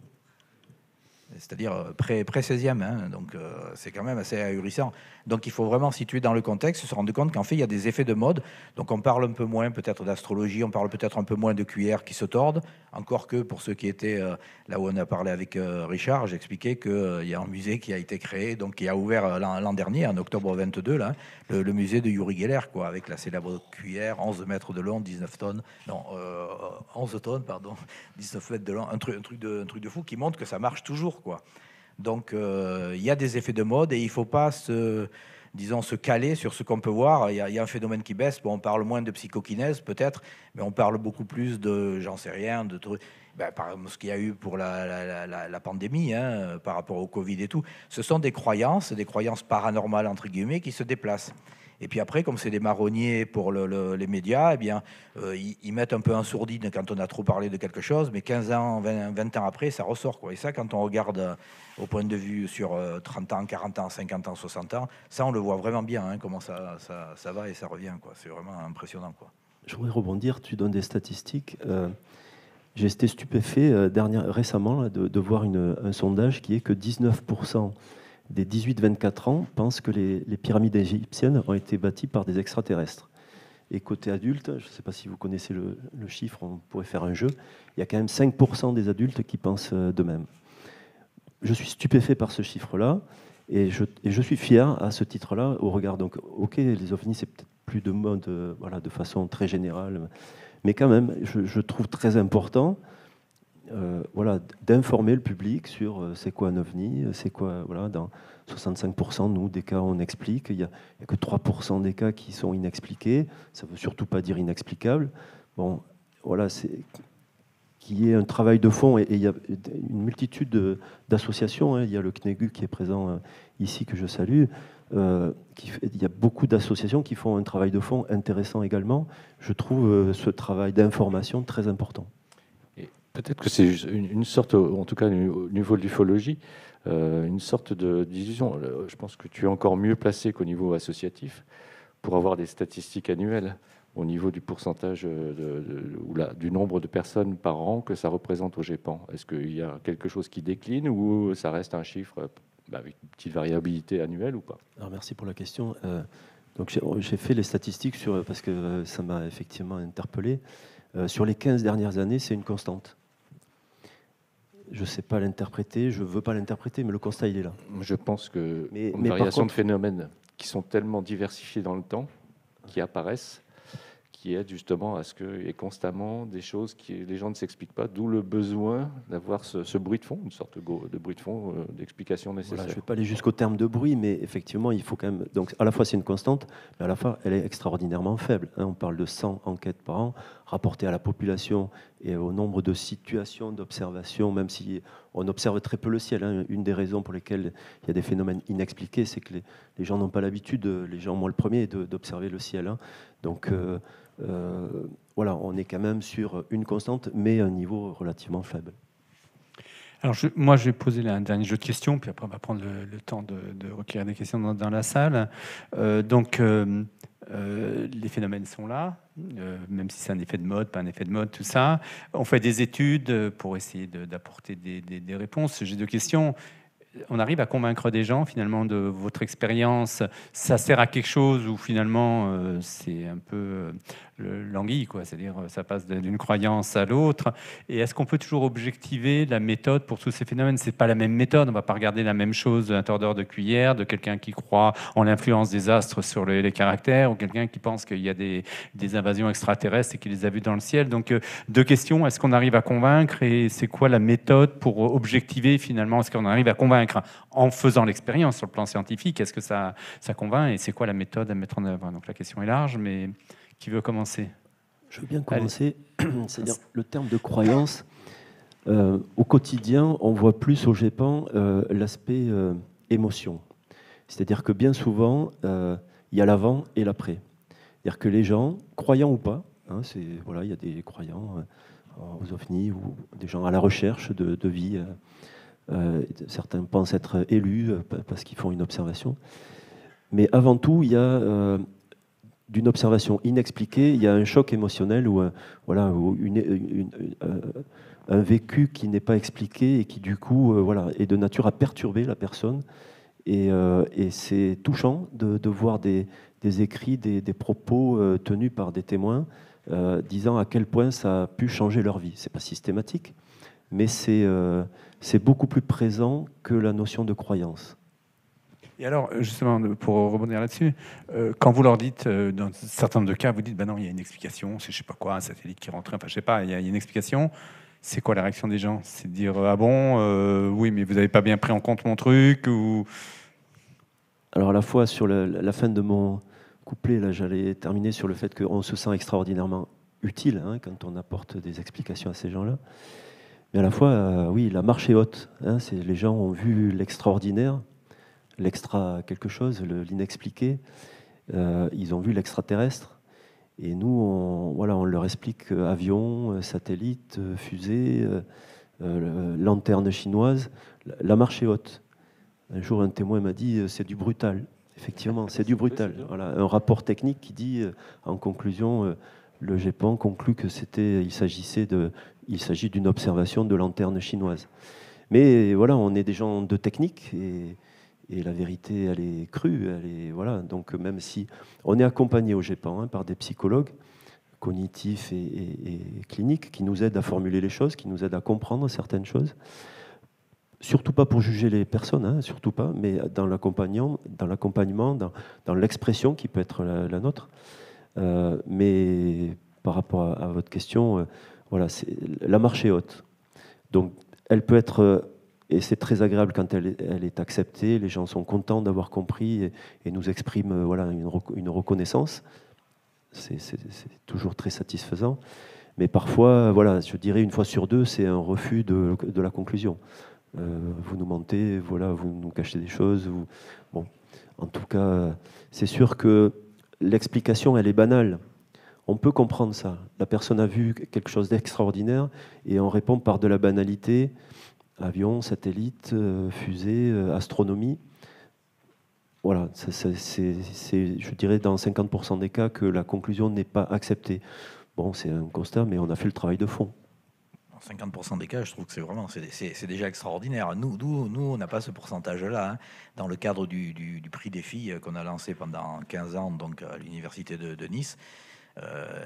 C'est-à-dire pré-16e, hein, donc c'est quand même assez ahurissant. Donc il faut vraiment situer dans le contexte, se rendre compte qu'en fait il y a des effets de mode. Donc on parle un peu moins peut-être d'astrologie, on parle peut-être un peu moins de cuillères qui se tordent, encore que pour ceux qui étaient là où on a parlé avec Richard, j'expliquais qu'il y a un musée qui a été créé, donc qui a ouvert l'an dernier, en octobre 22, là, le musée de Uri Geller, quoi, avec la célèbre cuillère, 11 mètres de long, 19 tonnes, non, 11 tonnes, pardon, 19 mètres de long, un truc de fou qui montre que ça marche toujours, quoi. Donc, il y a des effets de mode et il ne faut pas se caler sur ce qu'on peut voir. Il y a un phénomène qui baisse. Bon, on parle moins de psychokinèse, peut-être, mais on parle beaucoup plus de, j'en sais rien, de trucs. Par exemple, ce qu'il y a eu pour la pandémie, hein, par rapport au Covid et tout. Ce sont des croyances paranormales, entre guillemets, qui se déplacent. Et puis après, comme c'est des marronniers pour les médias, eh bien, ils mettent un peu en sourdine quand on a trop parlé de quelque chose, mais 15 ans, 20 ans après, ça ressort, quoi. Et ça, quand on regarde au point de vue sur 30 ans, 40 ans, 50 ans, 60 ans, ça, on le voit vraiment bien, hein, comment ça va et ça revient, quoi. C'est vraiment impressionnant, quoi. Je voudrais rebondir, tu donnes des statistiques. J'ai été stupéfait récemment là, de voir un sondage qui est que 19% des 18-24 ans pensent que les pyramides égyptiennes ont été bâties par des extraterrestres. Et côté adulte, je ne sais pas si vous connaissez le chiffre, on pourrait faire un jeu, il y a quand même 5% des adultes qui pensent de même. Je suis stupéfait par ce chiffre-là, et je suis fier à ce titre-là, au regard. Donc, ok, les ovnis, c'est peut-être plus de mode, voilà, de façon très générale, mais quand même, je trouve très important voilà, d'informer le public sur c'est quoi un ovni, c'est quoi, voilà, dans 65% nous, des cas on explique, il n'y a que 3% des cas qui sont inexpliqués, ça ne veut surtout pas dire inexplicable. Bon, voilà, c'est qu'il y ait un travail de fond, et il y a une multitude d'associations, hein. Il y a le CNEGU qui est présent ici, que je salue, il y a beaucoup d'associations qui font un travail de fond intéressant également. Je trouve ce travail d'information très important. Peut-être que c'est une sorte, en tout cas au niveau de l'ufologie, une sorte de d'illusion. Je pense que tu es encore mieux placé qu'au niveau associatif pour avoir des statistiques annuelles au niveau du pourcentage du nombre de personnes par an que ça représente au GEPAN. Est-ce qu'il y a quelque chose qui décline ou ça reste un chiffre avec une petite variabilité annuelle ou pas? Alors, merci pour la question. Donc j'ai fait les statistiques parce que ça m'a effectivement interpellé. Sur les 15 dernières années, c'est une constante. Je ne sais pas l'interpréter, je ne veux pas l'interpréter, mais le constat, il est là. Je pense que mais variation de phénomènes qui sont tellement diversifiés dans le temps, qui apparaissent, qui aident justement à ce qu'il y ait constamment des choses que les gens ne s'expliquent pas, d'où le besoin d'avoir ce bruit de fond, une sorte de bruit de fond, d'explication nécessaire. Voilà, je ne vais pas aller jusqu'au terme de bruit, mais effectivement, il faut quand même... Donc, à la fois, c'est une constante, mais à la fois, elle est extraordinairement faible. Hein, on parle de 100 enquêtes par an, rapportées à la population et au nombre de situations d'observation, même si on observe très peu le ciel. Hein. Une des raisons pour lesquelles il y a des phénomènes inexpliqués, c'est que les gens n'ont pas l'habitude, les gens, moi le premier, d'observer le ciel. Hein. Donc... voilà, on est quand même sur une constante, mais un niveau relativement faible. Alors, moi, je vais poser un dernier jeu de questions, puis après, on va prendre le temps de recueillir des questions dans la salle. Les phénomènes sont là, même si c'est un effet de mode, pas un effet de mode, tout ça. On fait des études pour essayer d'apporter des réponses. J'ai deux questions. On arrive à convaincre des gens, finalement, de votre expérience, ça sert à quelque chose ou finalement c'est un peu l'anguille, quoi. C'est-à-dire ça passe d'une croyance à l'autre. Et est-ce qu'on peut toujours objectiver la méthode pour tous ces phénomènes? C'est pas la même méthode, on va pas regarder la même chose d'un tordeur de cuillère, de quelqu'un qui croit en l'influence des astres sur les caractères, ou quelqu'un qui pense qu'il y a des invasions extraterrestres et qui les a vues dans le ciel. Donc deux questions, est-ce qu'on arrive à convaincre et c'est quoi la méthode pour objectiver finalement? Est-ce qu'on arrive à convaincre en faisant l'expérience sur le plan scientifique? Est-ce que ça convainc et c'est quoi la méthode à mettre en œuvre? Donc la question est large, mais qui veut commencer? Je veux bien commencer. C'est-à-dire le terme de croyance, au quotidien, on voit plus au GEPAN l'aspect émotion. C'est-à-dire que bien souvent, il y a l'avant et l'après. C'est-à-dire que les gens, croyants ou pas, hein, voilà, il y a des croyants aux ovnis ou des gens à la recherche de vie. Certains pensent être élus parce qu'ils font une observation. Mais avant tout, il y a d'une observation inexpliquée, il y a un choc émotionnel ou un vécu qui n'est pas expliqué et qui du coup est de nature à perturber la personne. Et c'est touchant de voir des écrits, des propos tenus par des témoins disant à quel point ça a pu changer leur vie. C'est pas systématique, mais c'est beaucoup plus présent que la notion de croyance. Et alors, justement, pour rebondir là-dessus, quand vous leur dites, dans un certain nombre de cas, vous dites, ben non, il y a une explication, c'est je sais pas quoi, un satellite qui rentre, enfin je sais pas, il y a une explication. c'est quoi la réaction des gens? C'est de dire ah bon, oui, mais vous n'avez pas bien pris en compte mon truc ou... Alors à la fois sur la fin de mon couplet, là, j'allais terminer sur le fait qu'on se sent extraordinairement utile quand on apporte des explications à ces gens-là. Mais à la fois, oui, la marche est haute. Les gens ont vu l'extraordinaire, l'extra quelque chose, l'inexpliqué. Ils ont vu l'extraterrestre. Et nous, on leur explique avion, satellite, fusée, lanterne chinoise. La marche est haute. Un jour, un témoin m'a dit c'est du brutal. Effectivement, c'est du brutal. Voilà, un rapport technique qui dit, en conclusion, le GEPAN conclut que il s'agit d'une observation de lanterne chinoise. Mais voilà, on est des gens de technique et la vérité, elle est crue. Voilà. Donc même si on est accompagné au GEPAN par des psychologues cognitifs et cliniques qui nous aident à formuler les choses, qui nous aident à comprendre certaines choses. Surtout pas pour juger les personnes, surtout pas, mais dans l'accompagnement, dans l'expression qui peut être la nôtre. Mais par rapport à votre question, voilà, la marche est haute. Donc, elle peut être, et c'est très agréable quand elle est acceptée. Les gens sont contents d'avoir compris et nous expriment voilà, une reconnaissance. C'est toujours très satisfaisant. Mais parfois, voilà, je dirais une fois sur deux, c'est un refus de la conclusion. Vous nous mentez, voilà, vous nous cachez des choses. Bon, en tout cas, c'est sûr que l'explication, elle est banale. On peut comprendre ça. La personne a vu quelque chose d'extraordinaire et on répond par de la banalité. Avion, satellite, fusée, astronomie. Voilà, c'est, je dirais, dans 50% des cas que la conclusion n'est pas acceptée. Bon, c'est un constat, mais on a fait le travail de fond. 50% des cas, je trouve que c'est déjà extraordinaire. Nous, on n'a pas ce pourcentage-là. Dans le cadre du prix des filles qu'on a lancé pendant 15 ans donc à l'université de Nice,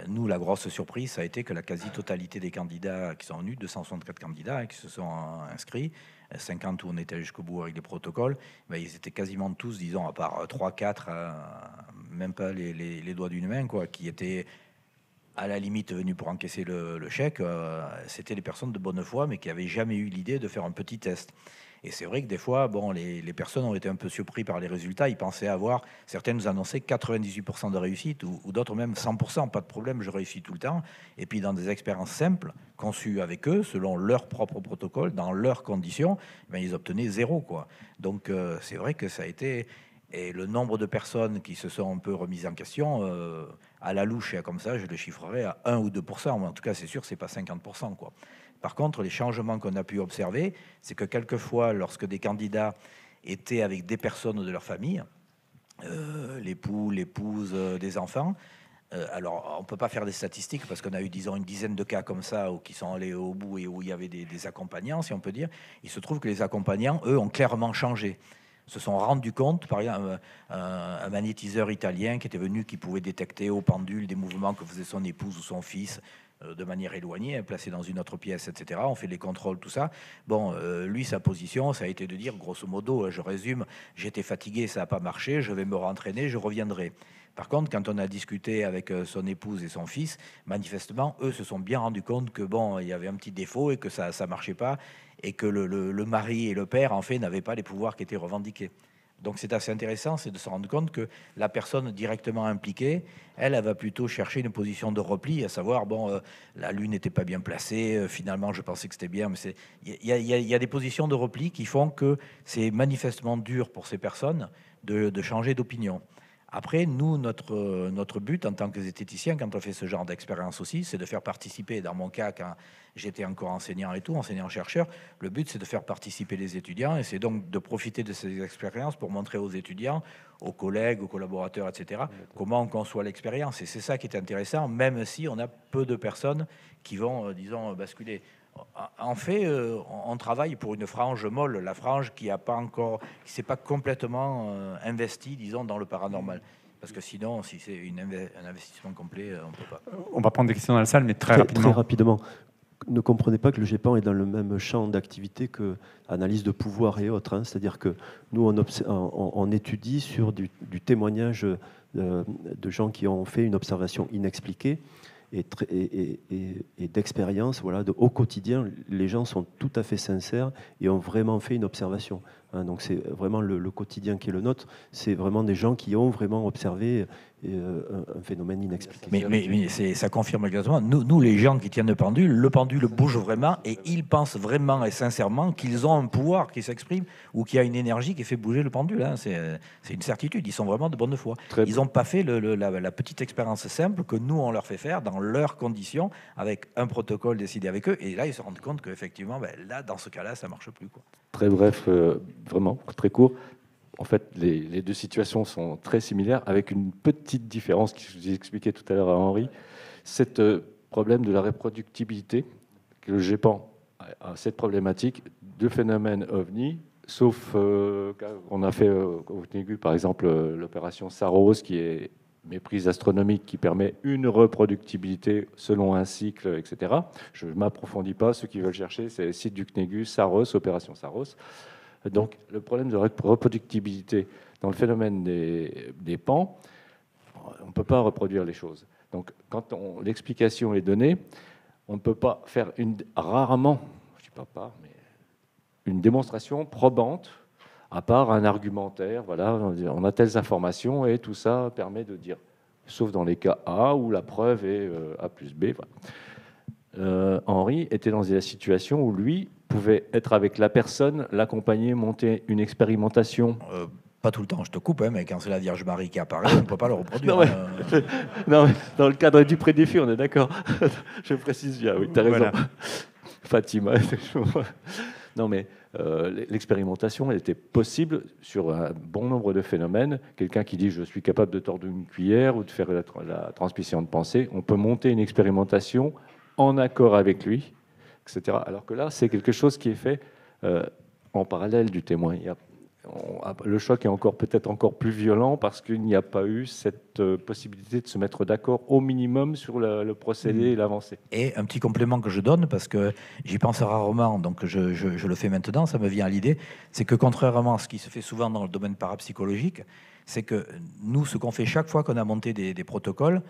nous, la grosse surprise, ça a été que la quasi-totalité des candidats qui sont venus, 264 candidats qui se sont inscrits, 50 où on était jusqu'au bout avec les protocoles, ben, ils étaient quasiment tous, disons, à part 3-4, même pas les doigts d'une main, quoi, qui étaient à la limite venus pour encaisser le chèque. C'était des personnes de bonne foi, mais qui n'avaient jamais eu l'idée de faire un petit test. Et c'est vrai que des fois, bon, les personnes ont été un peu surpris par les résultats. Ils pensaient avoir, certains nous annonçaient 98% de réussite, ou d'autres même 100%, pas de problème, je réussis tout le temps. Et puis dans des expériences simples, conçues avec eux, selon leur propre protocole, dans leurs conditions, ben, ils obtenaient 0, quoi. Donc c'est vrai que ça a été... Et le nombre de personnes qui se sont un peu remises en question, à la louche, et comme ça, je le chiffrerais à 1 ou 2%. Mais en tout cas, c'est sûr, c'est pas 50%, quoi. Par contre, les changements qu'on a pu observer, c'est que quelquefois, lorsque des candidats étaient avec des personnes de leur famille, l'époux, l'épouse, des enfants, alors on peut pas faire des statistiques parce qu'on a eu, disons, une dizaine de cas comme ça où qui sont allés au bout et où il y avait des accompagnants, si on peut dire. Il se trouve que les accompagnants, eux, ont clairement changé. Se sont rendus compte, par exemple, un magnétiseur italien qui était venu, qui pouvait détecter au pendule des mouvements que faisait son épouse ou son fils de manière éloignée, placé dans une autre pièce, etc. On fait les contrôles, tout ça. Bon, lui, sa position, ça a été de dire, grosso modo, je résume, j'étais fatigué, ça n'a pas marché, je vais me rentraîner, je reviendrai. Par contre, quand on a discuté avec son épouse et son fils, manifestement, eux se sont bien rendus compte que bon, il y avait un petit défaut et que ça marchait pas, et que le mari et le père, en fait, n'avaient pas les pouvoirs qui étaient revendiqués. Donc c'est assez intéressant, c'est de se rendre compte que la personne directement impliquée, elle va plutôt chercher une position de repli, à savoir, bon, la lune n'était pas bien placée, finalement je pensais que c'était bien, mais il y a des positions de repli qui font que c'est manifestement dur pour ces personnes de changer d'opinion. Après, nous, notre but en tant que zététicien, quand on fait ce genre d'expérience aussi, c'est de faire participer, dans mon cas, quand j'étais encore enseignant et tout, enseignant-chercheur, le but c'est de faire participer les étudiants et c'est donc de profiter de ces expériences pour montrer aux étudiants, aux collègues, aux collaborateurs, etc., comment on conçoit l'expérience. Et c'est ça qui est intéressant, même si on a peu de personnes qui vont, disons, basculer. En fait, on travaille pour une frange molle, la frange qui a pas encore, qui s'est pas complètement investie, disons, dans le paranormal. Parce que sinon, si c'est un investissement complet, on peut pas. On va prendre des questions dans la salle, mais très rapidement. Très rapidement. Ne comprenez pas que le GEPAN est dans le même champ d'activité que analyse de pouvoir et autres. C'est-à-dire que nous, on étudie sur du témoignage de gens qui ont fait une observation inexpliquée. et d'expérience, voilà, au quotidien, les gens sont tout à fait sincères et ont vraiment fait une observation. Hein, donc c'est vraiment le quotidien qui est le nôtre, c'est vraiment des gens qui ont vraiment observé un phénomène inexpliqué. Mais ça confirme exactement. Nous, les gens qui tiennent le pendule bouge vraiment et ils pensent vraiment et sincèrement qu'ils ont un pouvoir qui s'exprime ou qu'il y a une énergie qui fait bouger le pendule. Hein. C'est une certitude. Ils sont vraiment de bonne foi. Ils n'ont pas fait la petite expérience simple que nous, on leur fait faire dans leurs conditions avec un protocole décidé avec eux. Et là, ils se rendent compte qu'effectivement, là, dans ce cas-là, ça ne marche plus, quoi. Très bref, vraiment, très court. En fait, les deux situations sont très similaires, avec une petite différence que je vous ai expliqué tout à l'heure à Henri. C'est problème de la reproductibilité, que le GEPAN a cette problématique de phénomène OVNI, sauf on a fait au CNEGU, par exemple, l'opération Saros, qui est méprise astronomique, qui permet une reproductibilité selon un cycle, etc. Je ne m'approfondis pas. Ceux qui veulent chercher, c'est le site du CNEGU, Saros, opération Saros. Donc, le problème de reproductibilité dans le phénomène des pans, on ne peut pas reproduire les choses. Donc, quand l'explication est donnée, on ne peut pas faire rarement, je ne dis pas, mais une démonstration probante, à part un argumentaire. Voilà, on a telles informations et tout ça permet de dire, sauf dans les cas A où la preuve est A plus B. Voilà. Henri était dans la situation où lui pouvait être avec la personne, l'accompagner, monter une expérimentation. Pas tout le temps, je te coupe, hein, mais quand c'est la Vierge Marie qui apparaît, on ne peut pas le reproduire. Non, mais dans le cadre du prédéfi, on est d'accord. Je précise bien, oui, tu as raison. Voilà. Fatima. Non, mais l'expérimentation, elle était possible sur un bon nombre de phénomènes. Quelqu'un qui dit « je suis capable de tordre une cuillère » ou de faire la transmission de pensée, on peut monter une expérimentation en accord avec lui, etc. Alors que là, c'est quelque chose qui est fait en parallèle du témoin. Le choc est peut-être encore plus violent parce qu'il n'y a pas eu cette possibilité de se mettre d'accord au minimum sur le procédé et l'avancée. Et un petit complément que je donne, parce que j'y pense rarement, donc je le fais maintenant, ça me vient à l'idée, c'est que contrairement à ce qui se fait souvent dans le domaine parapsychologique, c'est que nous, ce qu'on fait chaque fois qu'on a monté des protocoles,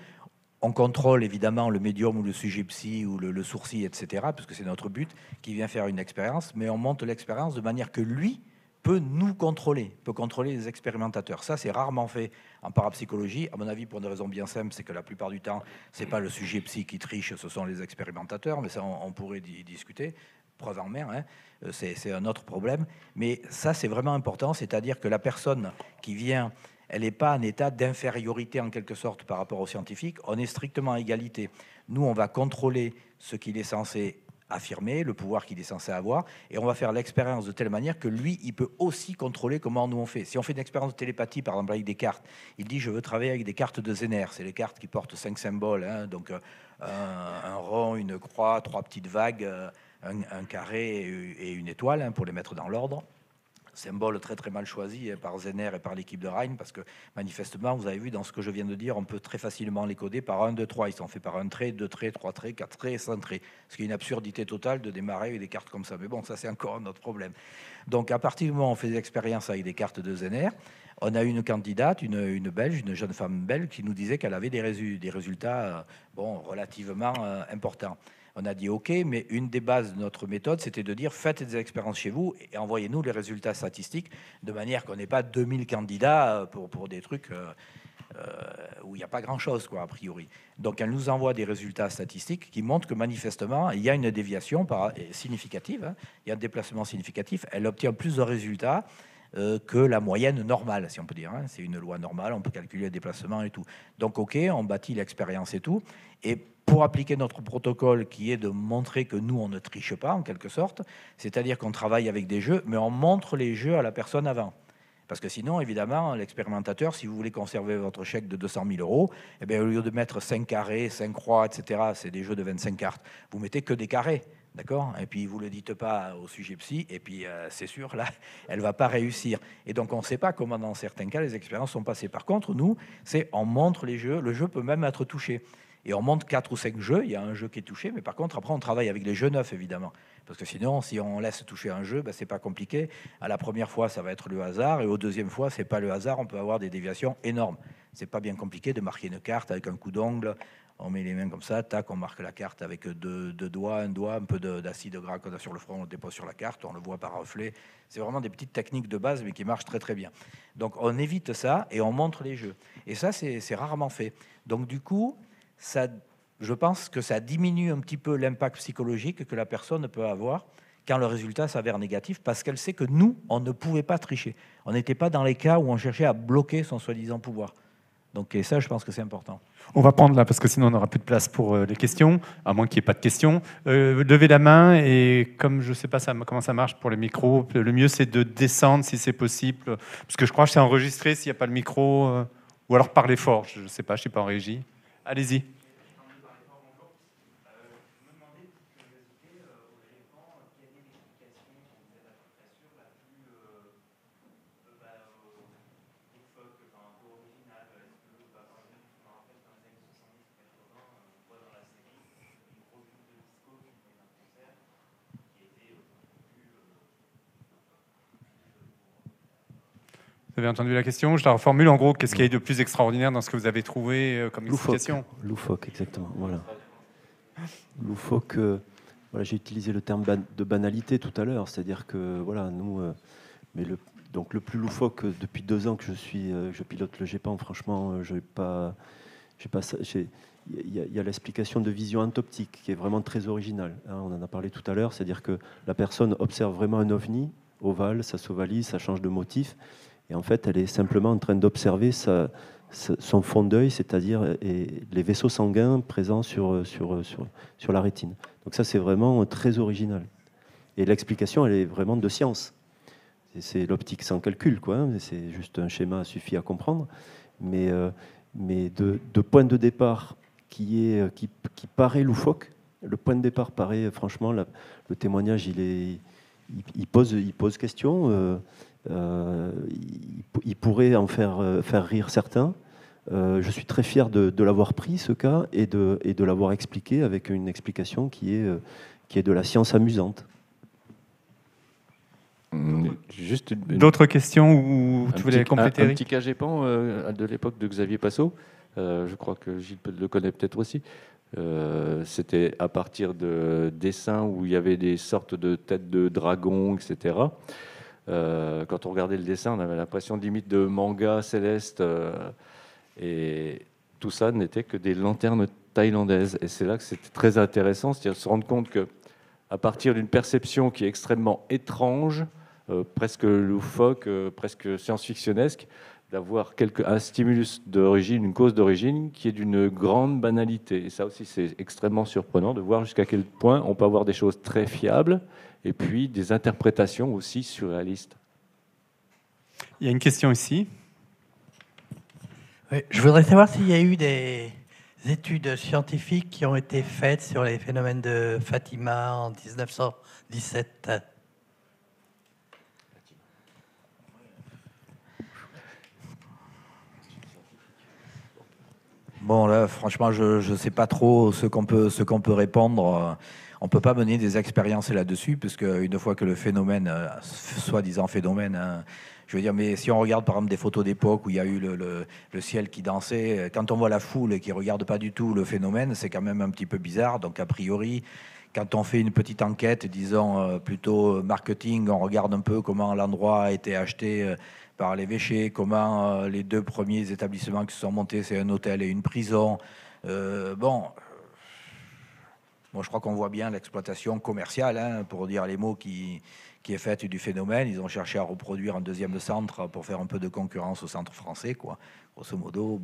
on contrôle évidemment le médium ou le sujet psy ou le sourcil, etc., parce que c'est notre but, qui vient faire une expérience, mais on monte l'expérience de manière que lui peut nous contrôler, peut contrôler les expérimentateurs. Ça, c'est rarement fait en parapsychologie. À mon avis, pour une raison bien simple, c'est que la plupart du temps, c'est pas le sujet psy qui triche, ce sont les expérimentateurs, mais ça, on pourrait y discuter. Preuve en main, hein. C'est un autre problème. Mais ça, c'est vraiment important, c'est-à-dire que la personne qui vient, elle n'est pas en état d'infériorité en quelque sorte par rapport aux scientifiques. On est strictement à égalité. Nous, on va contrôler ce qu'il est censé affirmer, le pouvoir qu'il est censé avoir, et on va faire l'expérience de telle manière que lui, il peut aussi contrôler comment nous on fait. Si on fait une expérience de télépathie, par exemple avec des cartes, il dit je veux travailler avec des cartes de Zener, c'est les cartes qui portent 5 symboles, hein, donc un rond, une croix, 3 petites vagues, un carré et une étoile, hein, pour les mettre dans l'ordre. Symbole très très mal choisi par Zener et par l'équipe de Rhein, parce que manifestement, vous avez vu dans ce que je viens de dire, on peut très facilement les coder par 1, 2, 3. Ils sont faits par un trait, 2 traits, 3 traits, 4 traits et 5 traits. Ce qui est une absurdité totale de démarrer avec des cartes comme ça. Mais bon, ça c'est encore un autre problème. Donc à partir du moment où on fait des expériences avec des cartes de Zener, on a une candidate, une Belge, une jeune femme belge, qui nous disait qu'elle avait des résultats relativement importants. On a dit OK, mais une des bases de notre méthode, c'était de dire faites des expériences chez vous et envoyez-nous les résultats statistiques de manière qu'on n'ait pas 2000 candidats pour des trucs où il n'y a pas grand-chose, quoi, a priori. Donc elle nous envoie des résultats statistiques qui montrent que manifestement, il y a une déviation significative, hein, il y a un déplacement significatif. Elle obtient plus de résultats que la moyenne normale, si on peut dire. Hein. C'est une loi normale, on peut calculer le déplacement et tout. Donc OK, on bâtit l'expérience et tout. Et pour appliquer notre protocole qui est de montrer que nous, on ne triche pas, en quelque sorte, c'est-à-dire qu'on travaille avec des jeux, mais on montre les jeux à la personne avant. Parce que sinon, évidemment, l'expérimentateur, si vous voulez conserver votre chèque de 200 000 euros, eh bien, au lieu de mettre 5 carrés, 5 croix, etc., c'est des jeux de 25 cartes, vous mettez que des carrés. D'accord ? Et puis, vous ne le dites pas au sujet psy, et puis, c'est sûr, là, elle ne va pas réussir. Et donc, on ne sait pas comment, dans certains cas, les expériences sont passées. Par contre, nous, on montre les jeux. Le jeu peut même être touché. Et on montre 4 ou 5 jeux. Il y a un jeu qui est touché, mais par contre, après, on travaille avec les jeux neufs, évidemment. Parce que sinon, si on laisse toucher un jeu, ce n'est pas compliqué. À la première fois, ça va être le hasard. Et aux deuxième fois, ce n'est pas le hasard. On peut avoir des déviations énormes. Ce n'est pas bien compliqué de marquer une carte avec un coup d'ongle. On met les mains comme ça, tac, on marque la carte avec deux doigts, un doigt, un peu d'acide gras qu'on a sur le front, on le dépose sur la carte, on le voit par reflet. C'est vraiment des petites techniques de base, mais qui marchent très très bien. Donc on évite ça et on montre les jeux. Et ça, c'est rarement fait. Donc du coup, ça, je pense que ça diminue un petit peu l'impact psychologique que la personne peut avoir quand le résultat s'avère négatif, parce qu'elle sait que nous, on ne pouvait pas tricher. On n'était pas dans les cas où on cherchait à bloquer son soi-disant pouvoir. Donc, et ça, je pense que c'est important. On va prendre là, parce que sinon on n'aura plus de place pour les questions, à moins qu'il n'y ait pas de questions. Levez la main, et comme je ne sais pas comment ça marche pour les micros, le mieux c'est de descendre si c'est possible, parce que je crois que c'est enregistré s'il n'y a pas le micro, ou alors parlez fort, je ne sais pas, je ne suis pas en régie. Allez-y. Vous avez entendu la question, je la reformule. En gros, qu'est-ce qu'il y a de plus extraordinaire dans ce que vous avez trouvé comme explication ? Loufoque, exactement. Voilà. Loufoque, voilà, j'ai utilisé le terme de banalité tout à l'heure, c'est-à-dire que voilà, nous, donc le plus loufoque depuis 2 ans que je pilote le GEPAN, franchement, il y a l'explication de vision entoptique qui est vraiment très originale. Hein, on en a parlé tout à l'heure, c'est-à-dire que la personne observe vraiment un ovni ovale, ça s'ovalise, ça change de motif. Et en fait, elle est simplement en train d'observer son fond d'œil, c'est-à-dire les vaisseaux sanguins présents sur la rétine. Donc ça, c'est vraiment très original. Et l'explication, elle est vraiment de science. C'est l'optique sans calcul, quoi. Hein. C'est juste un schéma suffit à comprendre. Mais de point de départ qui paraît loufoque, le point de départ paraît, franchement, le témoignage, il pose question. Il pourrait en faire rire certains. Je suis très fier de l'avoir pris, ce cas, et de l'avoir expliqué avec une explication qui est de la science amusante. D'autres questions ou tu voulais compléter, un petit cas GEPAN de l'époque de Xavier Passot. Je crois que Gilles le connaît peut-être aussi. C'était à partir de dessins où il y avait des sortes de têtes de dragons, etc. Quand on regardait le dessin, on avait l'impression limite de manga céleste, et tout ça n'était que des lanternes thaïlandaises. Et c'est là que c'était très intéressant, c'est-à-dire de se rendre compte que à partir d'une perception qui est extrêmement étrange, presque loufoque, presque science-fictionnesque, d'avoir un stimulus d'origine, une cause d'origine qui est d'une grande banalité. Et ça aussi, c'est extrêmement surprenant de voir jusqu'à quel point on peut avoir des choses très fiables et puis des interprétations aussi surréalistes. Il y a une question ici. Oui, je voudrais savoir s'il y a eu des études scientifiques qui ont été faites sur les phénomènes de Fatima en 1917. Bon, là, franchement, je ne sais pas trop ce qu'on peut répondre. On ne peut pas mener des expériences là-dessus, parce qu'une fois que le phénomène, soi-disant phénomène, hein, je veux dire, mais si on regarde par exemple des photos d'époque où il y a eu le ciel qui dansait, quand on voit la foule et qui ne regarde pas du tout le phénomène, c'est quand même un petit peu bizarre. Donc a priori, quand on fait une petite enquête, disons plutôt marketing, on regarde un peu comment l'endroit a été acheté par l'évêché, comment les 2 premiers établissements qui se sont montés, c'est un hôtel et une prison. Moi, je crois qu'on voit bien l'exploitation commerciale, hein, pour dire les mots, qui est faite du phénomène. Ils ont cherché à reproduire un 2e centre pour faire un peu de concurrence au centre français, quoi. Grosso modo,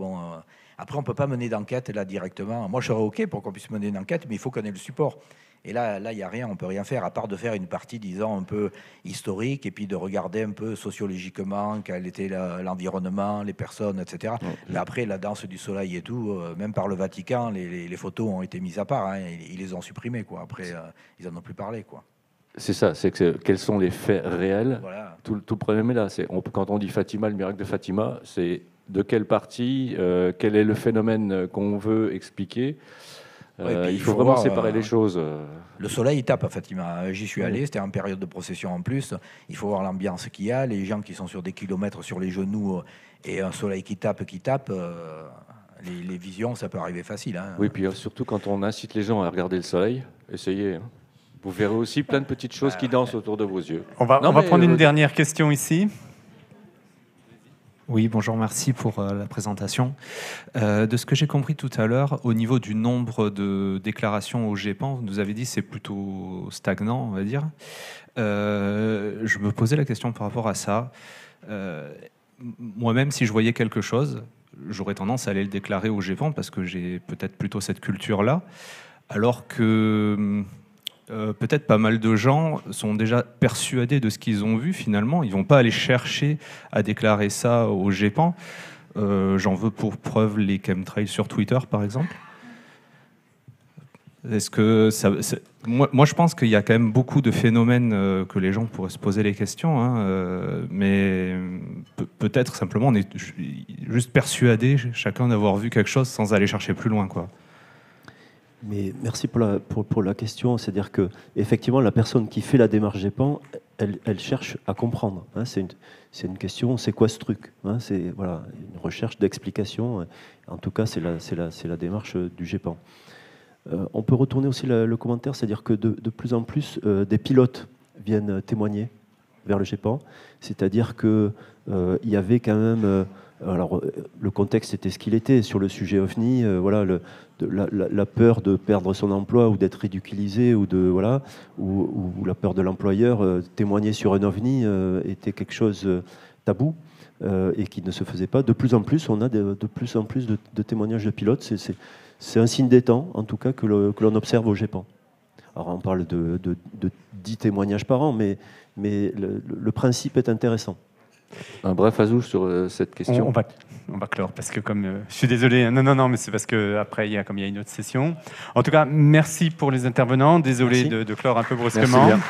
après, on peut pas mener d'enquête là directement. Moi, je serais OK pour qu'on puisse mener une enquête, mais il faut qu'on ait le support. Et là, il n'y a rien, on peut rien faire, à part de faire une partie, disons, un peu historique, et puis de regarder un peu sociologiquement quel était l'environnement, les personnes, etc. Mais après, la danse du soleil et tout, même par le Vatican, les photos ont été mises à part, hein, ils les ont supprimées, quoi. Après, ils n'en ont plus parlé, quoi. C'est ça, quels sont les faits réels. Voilà. Tout le problème est là. Quand on dit Fatima, le miracle de Fatima, c'est de quelle partie, quel est le phénomène qu'on veut expliquer. Il faut vraiment séparer les choses. Le soleil, il tape à Fatima. J'y suis allé, c'était en période de procession en plus. Il faut voir l'ambiance qu'il y a, les gens qui sont sur des kilomètres sur les genoux et un soleil qui tape. Les visions, ça peut arriver facile. Hein. Oui, puis surtout quand on incite les gens à regarder le soleil, essayez. Hein. Vous verrez aussi plein de petites choses qui dansent autour de vos yeux. On va prendre une dernière question ici. Oui, bonjour, merci pour la présentation. De ce que j'ai compris tout à l'heure, au niveau du nombre de déclarations au GEPAN, vous nous avez dit que c'est plutôt stagnant, on va dire. Je me posais la question par rapport à ça. Moi-même, si je voyais quelque chose, j'aurais tendance à aller le déclarer au GEPAN parce que j'ai peut-être plutôt cette culture-là, alors que peut-être pas mal de gens sont déjà persuadés de ce qu'ils ont vu finalement. Ils ne vont pas aller chercher à déclarer ça au GEPAN. J'en veux pour preuve les chemtrails sur Twitter, par exemple. Est-ce que moi, je pense qu'il y a quand même beaucoup de phénomènes que les gens pourraient se poser les questions, hein, mais peut-être simplement on est juste persuadé chacun d'avoir vu quelque chose sans aller chercher plus loin, quoi. Mais merci pour la question. C'est-à-dire que effectivement, la personne qui fait la démarche GEPAN, elle cherche à comprendre. Hein. C'est une question. C'est quoi ce truc, hein. C'est voilà, une recherche d'explication. En tout cas, c'est la démarche du GEPAN. On peut retourner aussi le commentaire, c'est-à-dire que de plus en plus des pilotes viennent témoigner vers le GEPAN. C'est-à-dire que il y avait quand même. Alors, le contexte était ce qu'il était sur le sujet OVNI. Voilà, la peur de perdre son emploi ou d'être ridiculisé ou la peur de l'employeur. Témoigner sur un OVNI était quelque chose tabou et qui ne se faisait pas. De plus en plus, on a de plus en plus de témoignages de pilotes. C'est un signe des temps, en tout cas, que l'on observe au GEPAN. Alors, on parle de 10 témoignages par an, mais le principe est intéressant. Un bref ajout sur cette question. On va clore parce que je suis désolé. Non, mais c'est parce que après il y a une autre session. En tout cas, merci pour les intervenants. Désolé de clore un peu brusquement. Merci bien.